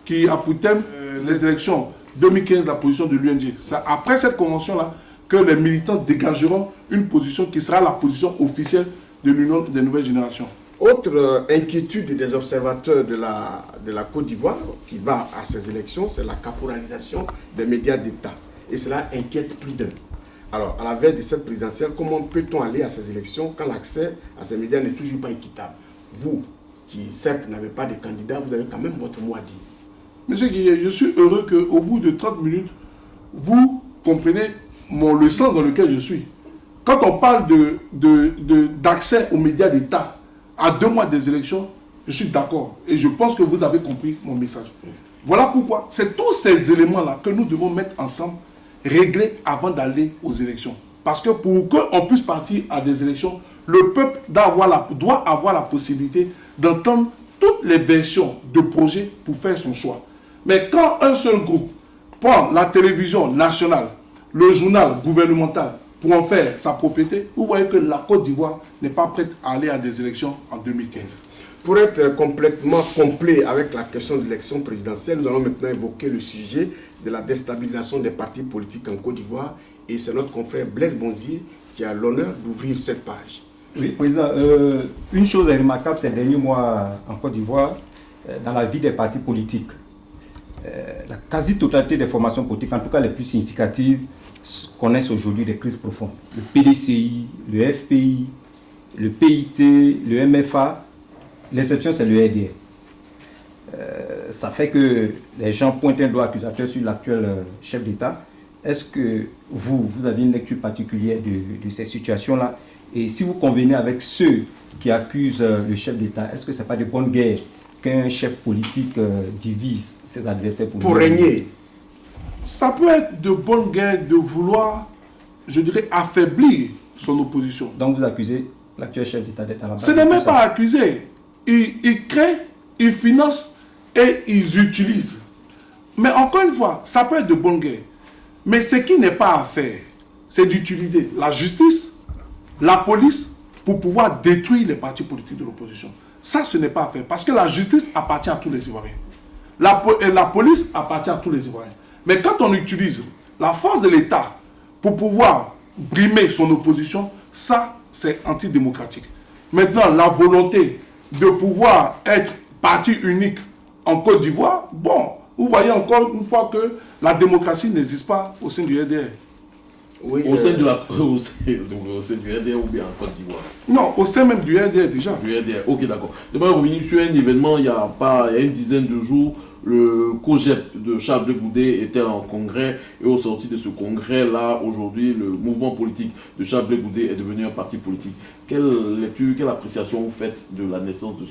qui a pour thème les élections 2015, la position de l'UNG. C'est après cette convention-là que les militants dégageront une position qui sera la position officielle de l'Union des nouvelles générations. Autre inquiétude des observateurs de la Côte d'Ivoire qui va à ces élections, c'est la caporalisation des médias d'État. Et cela inquiète plus d'un. Alors, à la veille de cette présidentielle, comment peut-on aller à ces élections quand l'accès à ces médias n'est toujours pas équitable? Vous, qui certes n'avez pas de candidat, vous avez quand même votre mot à dire. Monsieur Guillet, je suis heureux qu'au bout de 30 minutes, vous comprenez le sens dans lequel je suis. Quand on parle d'accès aux médias d'État à 2 mois des élections, je suis d'accord. Et je pense que vous avez compris mon message. Voilà pourquoi c'est tous ces éléments-là que nous devons mettre ensemble, régler avant d'aller aux élections. Parce que pour qu'on puisse partir à des élections, le peuple doit avoir la possibilité d'entendre toutes les versions de projets pour faire son choix. Mais quand un seul groupe prend la télévision nationale, le journal gouvernemental pour en faire sa propriété, vous voyez que la Côte d'Ivoire n'est pas prête à aller à des élections en 2015. Pour être complètement complet avec la question de l'élection présidentielle, nous allons maintenant évoquer le sujet de la déstabilisation des partis politiques en Côte d'Ivoire. Et c'est notre confrère Blaise Bonzier qui a l'honneur d'ouvrir cette page. Oui, Président, une chose est remarquable ces derniers mois en Côte d'Ivoire, dans la vie des partis politiques. La quasi-totalité des formations politiques, en tout cas les plus significatives, connaissent aujourd'hui des crises profondes. Le PDCI, le FPI, le PIT, le MFA, l'exception c'est le RDR. Ça fait que les gens pointent un doigt accusateur sur l'actuel chef d'État. Est-ce que vous avez une lecture particulière de ces situations-là? Et si vous convenez avec ceux qui accusent le chef d'État, est-ce que ce n'est pas de bonne guerre qu'un chef politique divise ses adversaires pour régner? Ça peut être de bonne guerre de vouloir, je dirais, affaiblir son opposition. Donc vous accusez l'actuel chef d'État d'être à la base? Ce n'est même pas accusé. Ils créent, ils financent et ils utilisent. Mais encore une fois, ça peut être de bonne guerre. Mais ce qui n'est pas à faire, c'est d'utiliser la justice, la police, pour pouvoir détruire les partis politiques de l'opposition. Ça, ce n'est pas à faire. Parce que la justice appartient à tous les Ivoiriens. La police appartient à tous les Ivoiriens. Mais quand on utilise la force de l'État pour pouvoir brimer son opposition, ça, c'est antidémocratique. Maintenant, la volonté de pouvoir être parti unique en Côte d'Ivoire, bon, vous voyez encore une fois que la démocratie n'existe pas au sein du RDR. Oui, au sein du RDR ou bien en Côte d'Ivoire? Non, au sein même du RDR déjà. Du RDR, ok, d'accord. Je vais revenir sur un événement, il y a une dizaine de jours, le COGEP de Charles Blé Goudé était en congrès, et au sorti de ce congrès-là, aujourd'hui, le mouvement politique de Charles Blé Goudé est devenu un parti politique. Quelle lecture, quelle appréciation vous faites de la naissance de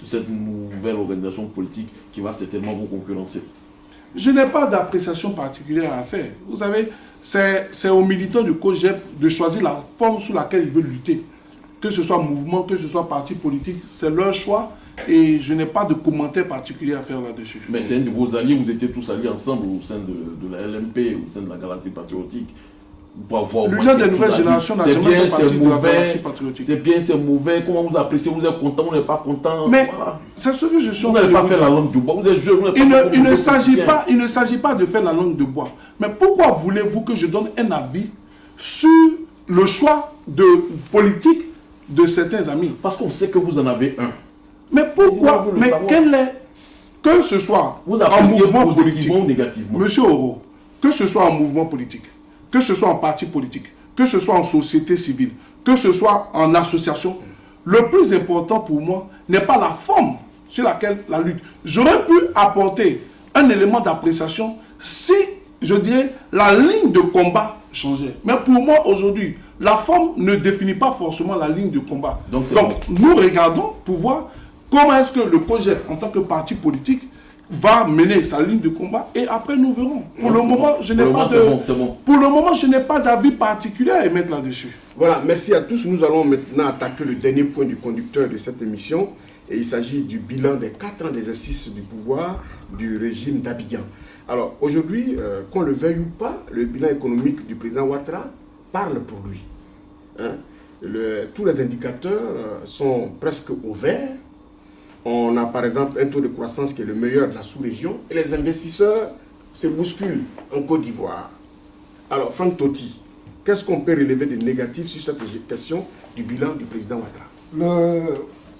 cette nouvelle organisation politique qui va certainement vous concurrencer? Je n'ai pas d'appréciation particulière à faire. Vous savez, c'est aux militants du COGEP de choisir la forme sous laquelle ils veulent lutter. Que ce soit mouvement, que ce soit parti politique, c'est leur choix et je n'ai pas de commentaire particulier à faire là-dessus. Mais c'est un de vos alliés, vous étiez tous alliés ensemble au sein de la LMP, au sein de la Galaxie Patriotique. L'Union des nouvelles générations n'a jamais fait partie de la Galaxie Patriotique. C'est bien, c'est mauvais, comment vous appréciez, vous êtes content, vous n'êtes pas content. Mais voilà. C'est ce que je suis en train de dire. Vous n'avez pas fait la langue du bois, vous êtes jeune, vous n'avez pas il ne s'agit pas de faire la langue de bois. Mais pourquoi voulez-vous que je donne un avis sur le choix de politique de certains amis? Parce qu'on sait que vous en avez un. Mais pourquoi? Mais quel est, que ce soit en mouvement politique ou négativement, Monsieur Oro, que ce soit en mouvement politique, que ce soit en parti politique, que ce soit en société civile, que ce soit en association, le plus important pour moi n'est pas la forme sur laquelle la lutte. J'aurais pu apporter un élément d'appréciation si, je dirais, la ligne de combat changeait. Mais pour moi, aujourd'hui, la forme ne définit pas forcément la ligne de combat. Donc nous regardons pour voir comment est-ce que le COGEP, en tant que parti politique, va mener sa ligne de combat et après nous verrons. Pour le moment, je n'ai pas Pour le moment, je n'ai pas d'avis particulier à émettre là-dessus. Voilà, merci à tous. Nous allons maintenant attaquer le dernier point du conducteur de cette émission. Et il s'agit du bilan des 4 ans d'exercice du pouvoir du régime d'Abidjan. Alors aujourd'hui, qu'on le veuille ou pas, le bilan économique du président Ouattara parle pour lui. Hein? Tous les indicateurs sont presque au vert. On a par exemple un taux de croissance qui est le meilleur de la sous-région et les investisseurs se bousculent en Côte d'Ivoire. Alors Franck Totti, qu'est-ce qu'on peut relever de négatif sur cette question du bilan du président Ouattara?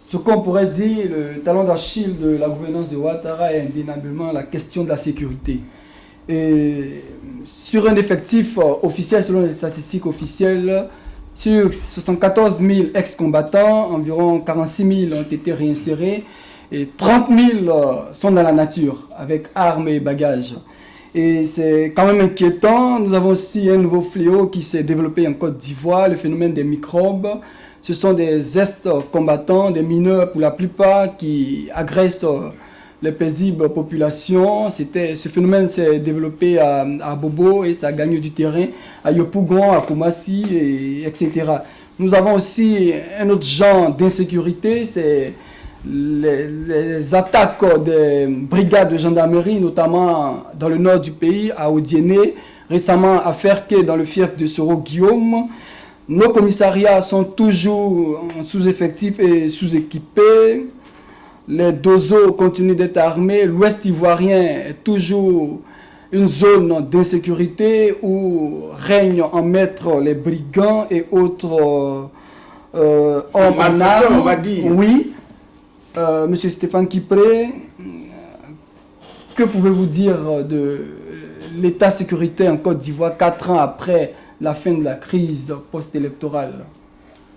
Ce qu'on pourrait dire, le talon d'Achille de la gouvernance de Ouattara est indéniablement la question de la sécurité. Et sur un effectif officiel, selon les statistiques officielles, sur 74 000 ex-combattants, environ 46 000 ont été réinsérés et 30 000 sont dans la nature avec armes et bagages. Et c'est quand même inquiétant. Nous avons aussi un nouveau fléau qui s'est développé en Côte d'Ivoire, le phénomène des microbes. Ce sont des ex-combattants, des mineurs pour la plupart, qui agressent les paisibles populations. Ce phénomène s'est développé à Bobo et ça a gagné du terrain à Yopougon, à Koumassi, etc. Nous avons aussi un autre genre d'insécurité, c'est les attaques des brigades de gendarmerie, notamment dans le nord du pays, à Odiéné, récemment à Ferké, dans le fief de Soro-Guillaume. Nos commissariats sont toujours en sous-effectifs et sous-équipés. Les dozos continuent d'être armés. L'Ouest ivoirien est toujours une zone d'insécurité où règnent en maître les brigands et autres hommes en armes. On va dire. Oui. Monsieur Stéphane Kipré, que pouvez-vous dire de l'état sécuritaire en Côte d'Ivoire 4 ans après la fin de la crise post-électorale?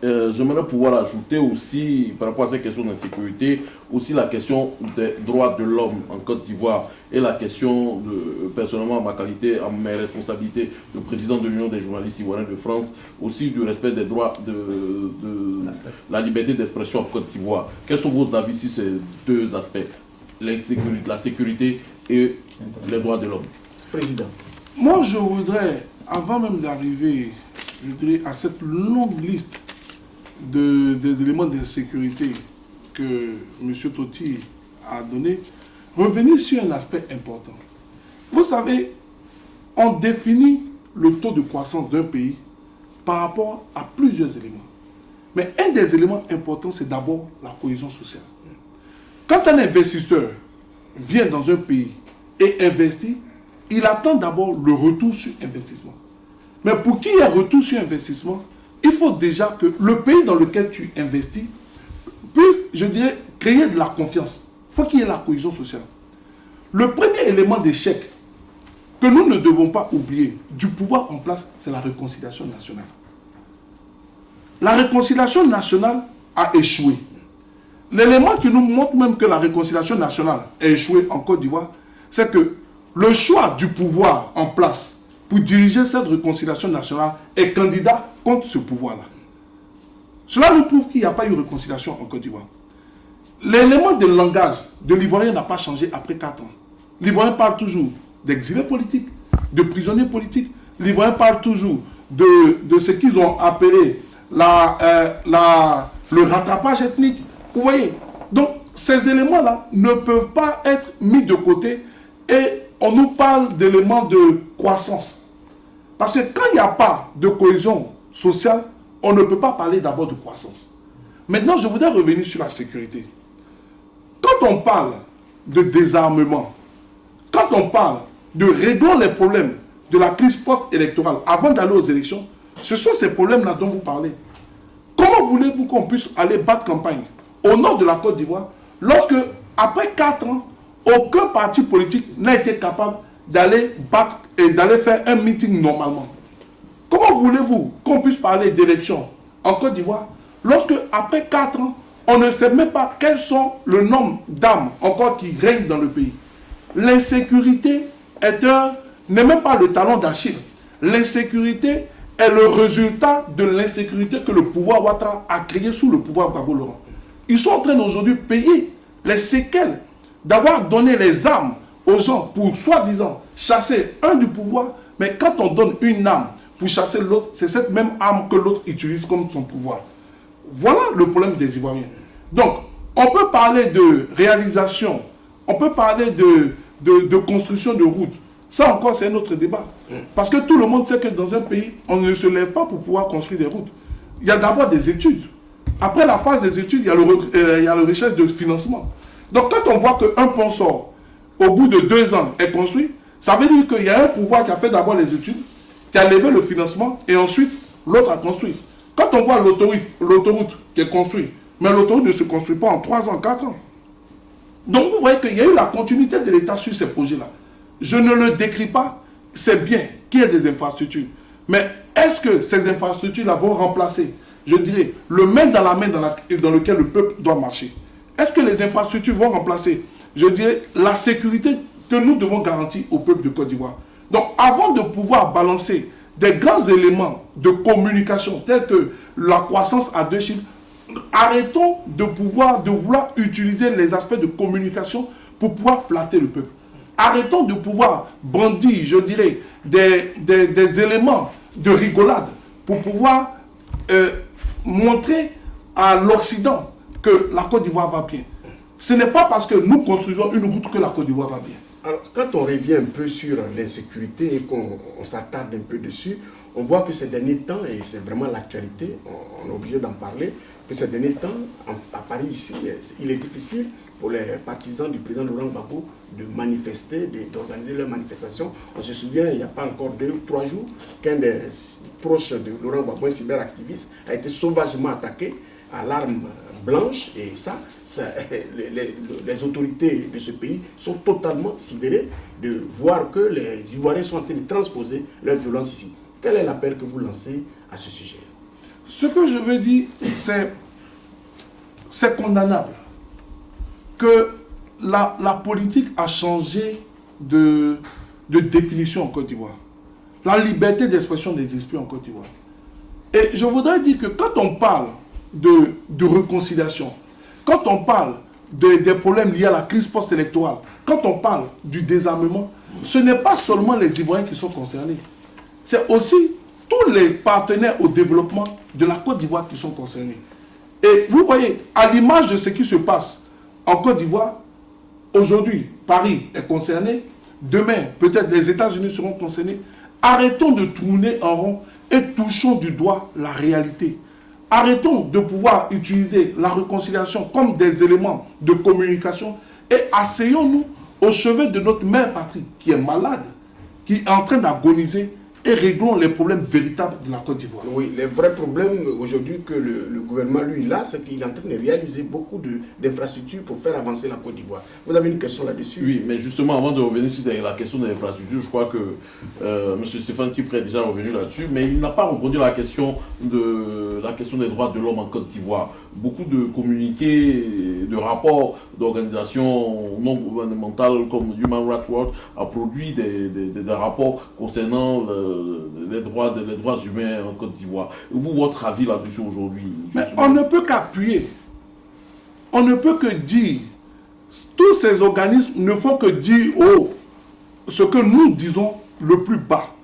J'aimerais pouvoir ajouter aussi, par rapport à cette question d'insécurité, aussi la question des droits de l'homme en Côte d'Ivoire et la question, personnellement, ma qualité, en mes responsabilités de président de l'Union des journalistes ivoiriens de France, aussi du respect des droits de la liberté d'expression en Côte d'Ivoire. Quels sont vos avis sur ces deux aspects, la sécurité et les droits de l'homme? Président. Moi, je voudrais, avant même d'arriver, je dirais, à cette longue liste des éléments d'insécurité que M. Toti a donné, revenir sur un aspect important. Vous savez, on définit le taux de croissance d'un pays par rapport à plusieurs éléments. Mais un des éléments importants, c'est d'abord la cohésion sociale. Quand un investisseur vient dans un pays et investit, il attend d'abord le retour sur investissement. Mais pour qu'il y ait retour sur investissement, il faut déjà que le pays dans lequel tu investis puisse, je dirais, créer de la confiance. Il faut qu'il y ait la cohésion sociale. Le premier élément d'échec que nous ne devons pas oublier du pouvoir en place, c'est la réconciliation nationale. La réconciliation nationale a échoué. L'élément qui nous montre même que la réconciliation nationale a échoué en Côte d'Ivoire, c'est que le choix du pouvoir en place pour diriger cette réconciliation nationale est candidat contre ce pouvoir-là. Cela nous prouve qu'il n'y a pas eu de réconciliation en Côte d'Ivoire. L'élément de langage de l'Ivoirien n'a pas changé après 4 ans. L'Ivoirien parle toujours d'exilés politiques, de prisonniers politiques. L'Ivoirien parle toujours de ce qu'ils ont appelé le rattrapage ethnique. Vous voyez? Donc, ces éléments-là ne peuvent pas être mis de côté et on nous parle d'éléments de croissance. Parce que quand il n'y a pas de cohésion sociale, on ne peut pas parler d'abord de croissance. Maintenant, je voudrais revenir sur la sécurité. Quand on parle de désarmement, quand on parle de régler les problèmes de la crise post-électorale avant d'aller aux élections, ce sont ces problèmes-là dont vous parlez. Comment voulez-vous qu'on puisse aller battre campagne au nord de la Côte d'Ivoire lorsque, après 4 ans, aucun parti politique n'a été capable d'aller battre et d'aller faire un meeting normalement? Comment voulez-vous qu'on puisse parler d'élections en Côte d'Ivoire lorsque, après 4 ans, on ne sait même pas quels sont le nombre d'armes encore qui règnent dans le pays? L'insécurité n'est même pas le talon d'Achille. L'insécurité est le résultat de l'insécurité que le pouvoir Ouattara a créé sous le pouvoir Gbagbo Laurent. Ils sont en train d'aujourd'hui payer les séquelles d'avoir donné les armes aux gens pour soi-disant chasser un du pouvoir, mais quand on donne une arme pour chasser l'autre, c'est cette même arme que l'autre utilise comme son pouvoir. Voilà le problème des Ivoiriens. Donc, on peut parler de réalisation, on peut parler de construction de routes. Ça encore, c'est un autre débat. Parce que tout le monde sait que dans un pays, on ne se lève pas pour pouvoir construire des routes. Il y a d'abord des études. Après la phase des études, il y a la recherche de financement. Donc, quand on voit qu'un pont sort, au bout de 2 ans, est construit, ça veut dire qu'il y a un pouvoir qui a fait d'abord les études, qui a levé le financement, et ensuite, l'autre a construit. Quand on voit l'autoroute qui est construite, mais l'autoroute ne se construit pas en 3 ans, 4 ans. Donc, vous voyez qu'il y a eu la continuité de l'État sur ces projets-là. Je ne le décris pas, c'est bien qu'il y ait des infrastructures. Mais est-ce que ces infrastructures-là vont remplacer, je dirais, le main dans la main dans lequel le peuple doit marcher? Est-ce que les infrastructures vont remplacer, je dirais, la sécurité que nous devons garantir au peuple de Côte d'Ivoire? Donc, avant de pouvoir balancer des grands éléments de communication tels que la croissance à 2 chiffres, arrêtons de vouloir utiliser les aspects de communication pour pouvoir flatter le peuple. Arrêtons de pouvoir brandir, je dirais, des éléments de rigolade pour pouvoir montrer à l'Occident que la Côte d'Ivoire va bien. Ce n'est pas parce que nous construisons une route que la Côte d'Ivoire va bien. Alors, quand on revient un peu sur l'insécurité et qu'on s'attarde un peu dessus, on voit que ces derniers temps, et c'est vraiment l'actualité, on est obligé d'en parler, que ces derniers temps, à Paris ici, il est difficile pour les partisans du président Laurent Gbagbo de manifester, d'organiser leurs manifestations. On se souvient, il n'y a pas encore 2 ou 3 jours, qu'un des proches de Laurent Gbagbo, un cyberactiviste, a été sauvagement attaqué à l'arme blanche, et ça les autorités de ce pays sont totalement sidérées de voir que les Ivoiriens sont en train de transposer leur violence ici. Quel est l'appel que vous lancez à ce sujet? Ce que je veux dire, c'est condamnable que la politique a changé de définition en Côte d'Ivoire. La liberté d'expression n'existe plus en Côte d'Ivoire. Et je voudrais dire que quand on parle de réconciliation, quand on parle des problèmes liés à la crise post-électorale, quand on parle du désarmement, ce n'est pas seulement les Ivoiriens qui sont concernés. C'est aussi tous les partenaires au développement de la Côte d'Ivoire qui sont concernés. Et vous voyez, à l'image de ce qui se passe en Côte d'Ivoire, aujourd'hui, Paris est concerné, demain, peut-être les États-Unis seront concernés. Arrêtons de tourner en rond et touchons du doigt la réalité. Arrêtons de pouvoir utiliser la réconciliation comme des éléments de communication et asseyons-nous au chevet de notre mère patrie qui est malade, qui est en train d'agoniser, et réglons les problèmes véritables de la Côte d'Ivoire. Oui, les vrais problèmes aujourd'hui que le gouvernement, lui, là, c'est qu'il est en train de réaliser beaucoup d'infrastructures pour faire avancer la Côte d'Ivoire. Vous avez une question là-dessus? Oui, mais justement, avant de revenir sur la question de l'infrastructure, je crois que M. Stéphane Kipré est déjà revenu là-dessus, mais il n'a pas répondu à la question des droits de l'homme en Côte d'Ivoire. Beaucoup de communiqués, de rapports d'organisations non gouvernementales comme Human Rights Watch a produit des rapports concernant les droits humains en Côte d'Ivoire. Vous, votre avis là-dessus aujourd'hui? Mais on ne peut qu'appuyer. On ne peut que dire. Tous ces organismes ne font que dire ce que nous disons le plus bas.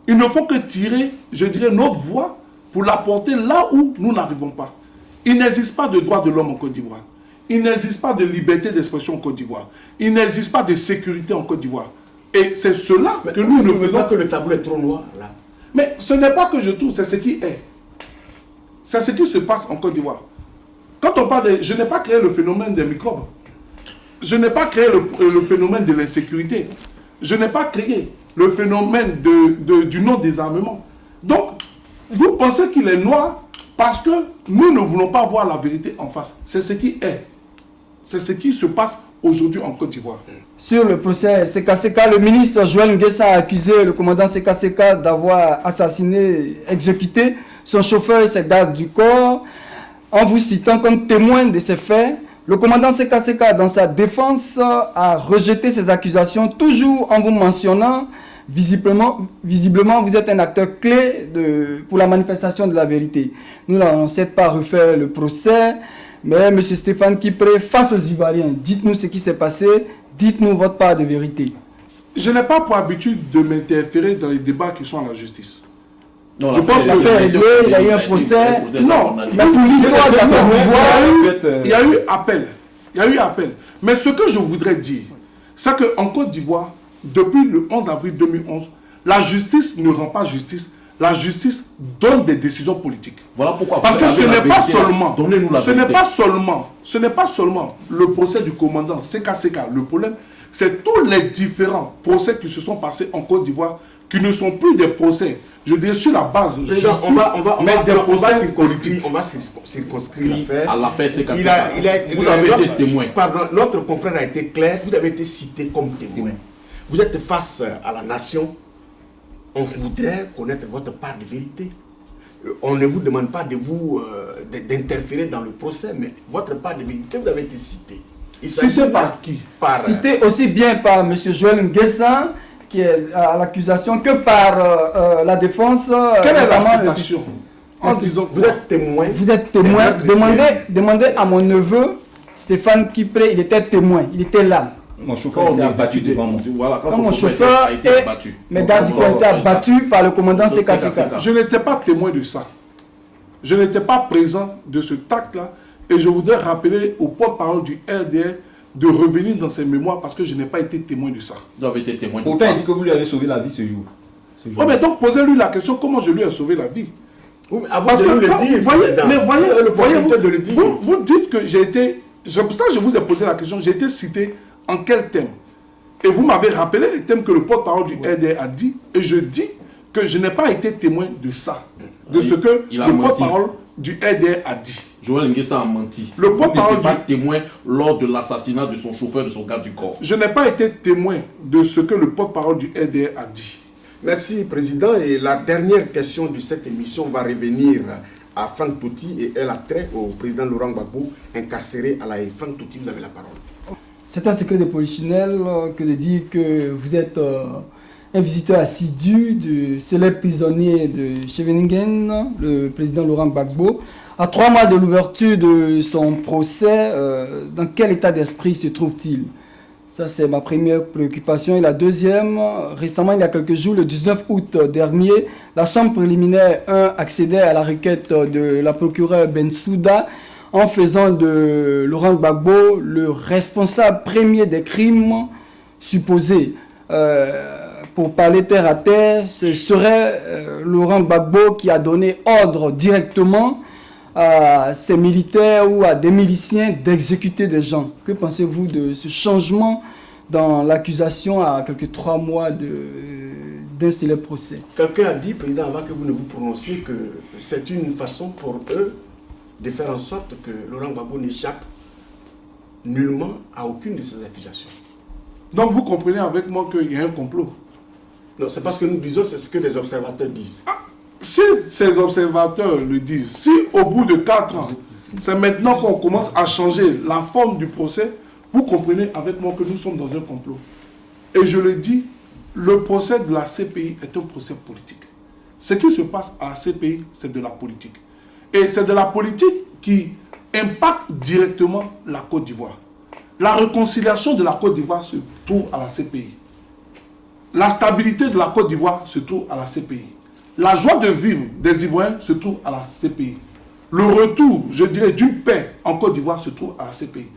Ils ne font que tirer, je dirais, notre voix pour la porter là où nous n'arrivons pas. Il n'existe pas de droits de l'homme en Côte d'Ivoire. Il n'existe pas de liberté d'expression en Côte d'Ivoire. Il n'existe pas de sécurité en Côte d'Ivoire. Et c'est cela que nous ne voulons pas que le tableau est trop noir là. Mais ce n'est pas que je trouve, c'est ce qui est. C'est ce qui se passe en Côte d'Ivoire. Quand on parle je n'ai pas créé le phénomène des microbes. Je n'ai pas créé le phénomène de l'insécurité. Je n'ai pas créé le phénomène du non-désarmement. Donc, vous pensez qu'il est noir parce que nous ne voulons pas voir la vérité en face. C'est ce qui est. C'est ce qui se passe aujourd'hui en Côte d'Ivoire. Sur le procès CKCK, le ministre Joël Nguessa a accusé le commandant CKCK d'avoir assassiné, exécuté son chauffeur et ses gardes du corps. En vous citant comme témoin de ces faits, le commandant CKCK, dans sa défense, a rejeté ces accusations, toujours en vous mentionnant, visiblement vous êtes un acteur clé pour la manifestation de la vérité. Nous n'allons certes pas refaire le procès, mais M. Stéphane Kipré, face aux Ivoiriens, dites-nous ce qui s'est passé, dites-nous votre part de vérité. Je n'ai pas pour habitude de m'interférer dans les débats qui sont à la justice. Non, je pense qu'il y a eu un procès. Non, mais pour l'histoire de la Côte d'Ivoire, il y a eu appel. Il y a eu appel. Mais ce que je voudrais dire, c'est qu'en Côte d'Ivoire, depuis le 11 avril 2011, la justice ne rend pas justice. La justice donne des décisions politiques. Voilà pourquoi. Parce que ce n'est pas seulement, ce n'est pas seulement le procès du commandant CKCK. Le problème, c'est tous les différents procès qui se sont passés en Côte d'Ivoire, qui ne sont plus des procès, je dirais, sur la base de justice, on va circonscrire l'affaire. À l'affaire CKCK. Vous avez été témoin. Pardon, notre confrère a été clair, vous avez été cité comme témoin. Vous êtes face à la nation. On voudrait connaître votre part de vérité. On ne vous demande pas d'interférer dans le procès, mais votre part de vérité, vous avez été cité. Cité par qui? Cité aussi bien par M. Joël Nguessa, qui est à l'accusation, que par la défense. Quelle est la citation? En disant vous êtes témoin. Vous êtes témoin. Demandez à mon neveu, Stéphane Kipré, il était témoin, il était là. Mon chauffeur a été abattu devant moi. Voilà, quand mon chauffeur a été abattu. Mes gardes du corps ont été abattus par le commandant CKCK. Je n'étais pas témoin de ça. Je n'étais pas présent de ce acte-là. Et je voudrais rappeler au porte-parole du RDR de revenir dans ses mémoires parce que je n'ai pas été témoin de ça. Vous avez été témoin. Pourtant, il dit que vous lui avez sauvé la vie ce jour. Oh, mais donc, posez-lui la question, comment je lui ai sauvé la vie? Oui, avant Parce de que, nous le dire, vous dites que j'ai été... C'est pour ça que je vous ai posé la question, j'ai été cité en quel thème? Et vous m'avez rappelé les thèmes que le porte-parole du RDR a dit, et je dis que je n'ai pas été témoin de ça, de ce que le porte-parole du RDR a dit. Joël Nguessa a menti. Le porte-parole n'était pas témoin lors de l'assassinat de son chauffeur, de son garde du corps. Je n'ai pas été témoin de ce que le porte-parole du RDR a dit. Merci, Président. Et la dernière question de cette émission va revenir à Franck Totti et elle a trait au président Laurent Gbagbo, incarcéré à la haie. Franck Totti, vous avez la parole. C'est un secret de polichinelle que de dire que vous êtes un visiteur assidu du célèbre prisonnier de Scheveningen, le président Laurent Gbagbo. À 3 mois de l'ouverture de son procès, dans quel état d'esprit se trouve-t-il? Ça, c'est ma première préoccupation. Et la deuxième, récemment, il y a quelques jours, le 19 août dernier, la Chambre préliminaire 1 accédait à la requête de la procureure Bensouda en faisant de Laurent Gbagbo le responsable premier des crimes supposés. Pour parler terre à terre, ce serait Laurent Gbagbo qui a donné ordre directement à ses militaires ou à des miliciens d'exécuter des gens. Que pensez-vous de ce changement dans l'accusation à quelques 3 mois d'un célèbre procès? Quelqu'un a dit, Président, avant que vous ne vous prononciez, que c'est une façon pour eux de faire en sorte que Laurent Gbagbo n'échappe nullement à aucune de ces accusations. Donc vous comprenez avec moi qu'il y a un complot? Non, c'est parce que nous disons, c'est ce que les observateurs disent. Si ces observateurs le disent, si au bout de 4 ans, c'est maintenant qu'on commence à changer la forme du procès, vous comprenez avec moi que nous sommes dans un complot. Et je le dis, le procès de la CPI est un procès politique. Ce qui se passe à la CPI, c'est de la politique. Et c'est de la politique qui impacte directement la Côte d'Ivoire. La réconciliation de la Côte d'Ivoire se trouve à la CPI. La stabilité de la Côte d'Ivoire se trouve à la CPI. La joie de vivre des Ivoiriens se trouve à la CPI. Le retour, je dirais, d'une paix en Côte d'Ivoire se trouve à la CPI.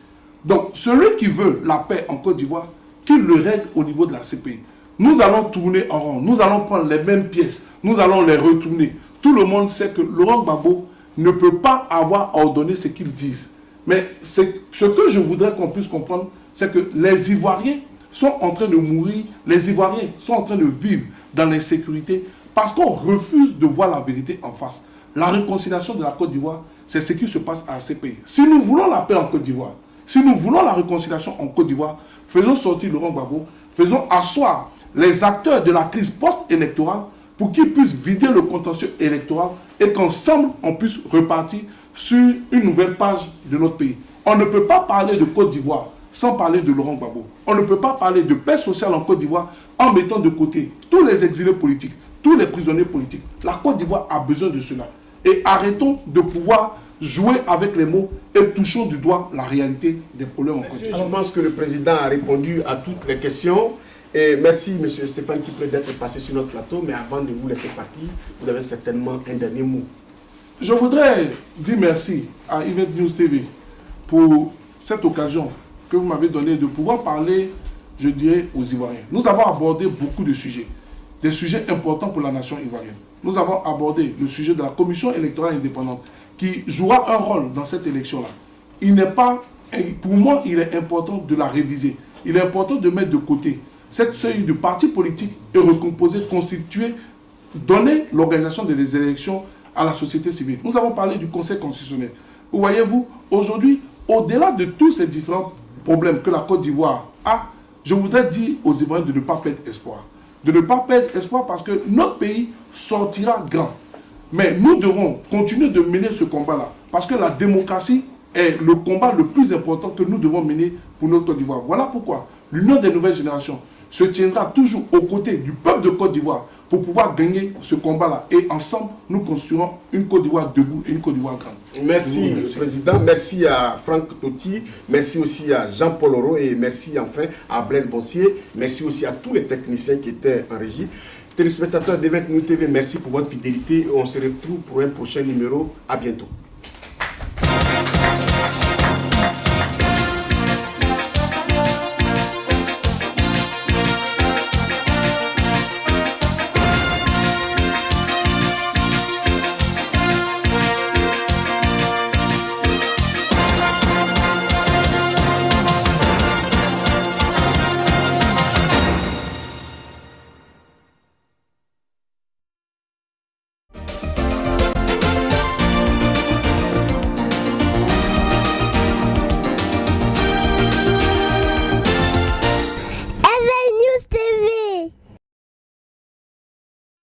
Donc, celui qui veut la paix en Côte d'Ivoire, qu'il le règle au niveau de la CPI. Nous allons tourner en rond, nous allons prendre les mêmes pièces, nous allons les retourner. Tout le monde sait que Laurent Gbagbo ne peut pas avoir ordonné ce qu'ils disent. Mais ce que je voudrais qu'on puisse comprendre, c'est que les Ivoiriens sont en train de mourir, les Ivoiriens sont en train de vivre dans l'insécurité parce qu'on refuse de voir la vérité en face. La réconciliation de la Côte d'Ivoire, c'est ce qui se passe à ces pays. Si nous voulons la paix en Côte d'Ivoire, si nous voulons la réconciliation en Côte d'Ivoire, faisons sortir Laurent Gbagbo, faisons asseoir les acteurs de la crise post-électorale pour qu'ils puissent vider le contentieux électoral et qu'ensemble, on puisse repartir sur une nouvelle page de notre pays. On ne peut pas parler de Côte d'Ivoire sans parler de Laurent Gbagbo. On ne peut pas parler de paix sociale en Côte d'Ivoire en mettant de côté tous les exilés politiques, tous les prisonniers politiques. La Côte d'Ivoire a besoin de cela. Et arrêtons de pouvoir jouer avec les mots et touchons du doigt la réalité des problèmes en Côte d'Ivoire. Je pense que le président a répondu à toutes les questions. Et merci, M. Stéphane Kipré, d'être passé sur notre plateau. Mais avant de vous laisser partir, vous avez certainement un dernier mot. Je voudrais dire merci à Event News TV pour cette occasion que vous m'avez donnée de pouvoir parler, je dirais, aux Ivoiriens. Nous avons abordé beaucoup de sujets, des sujets importants pour la nation ivoirienne. Nous avons abordé le sujet de la commission électorale indépendante qui jouera un rôle dans cette élection-là. Il n'est pas, pour moi, il est important de la réviser. Il est important de mettre de côté cette série de partis politiques et recomposer, constituer, donner l'organisation des élections à la société civile. Nous avons parlé du Conseil constitutionnel. Vous voyez-vous, aujourd'hui, au-delà de tous ces différents problèmes que la Côte d'Ivoire a, je voudrais dire aux Ivoiriens de ne pas perdre espoir. De ne pas perdre espoir parce que notre pays sortira grand. Mais nous devons continuer de mener ce combat-là. Parce que la démocratie est le combat le plus important que nous devons mener pour notre Côte d'Ivoire. Voilà pourquoi l'Union des nouvelles générations se tiendra toujours aux côtés du peuple de Côte d'Ivoire pour pouvoir gagner ce combat-là. Et ensemble, nous construirons une Côte d'Ivoire debout et une Côte d'Ivoire grande. Merci, Président. Merci à Franck Totti. Merci aussi à Jean-Paul Oro. Et merci enfin à Blaise Boncier. Merci aussi à tous les techniciens qui étaient en régie. Téléspectateurs d'Event News TV, merci pour votre fidélité. On se retrouve pour un prochain numéro. À bientôt.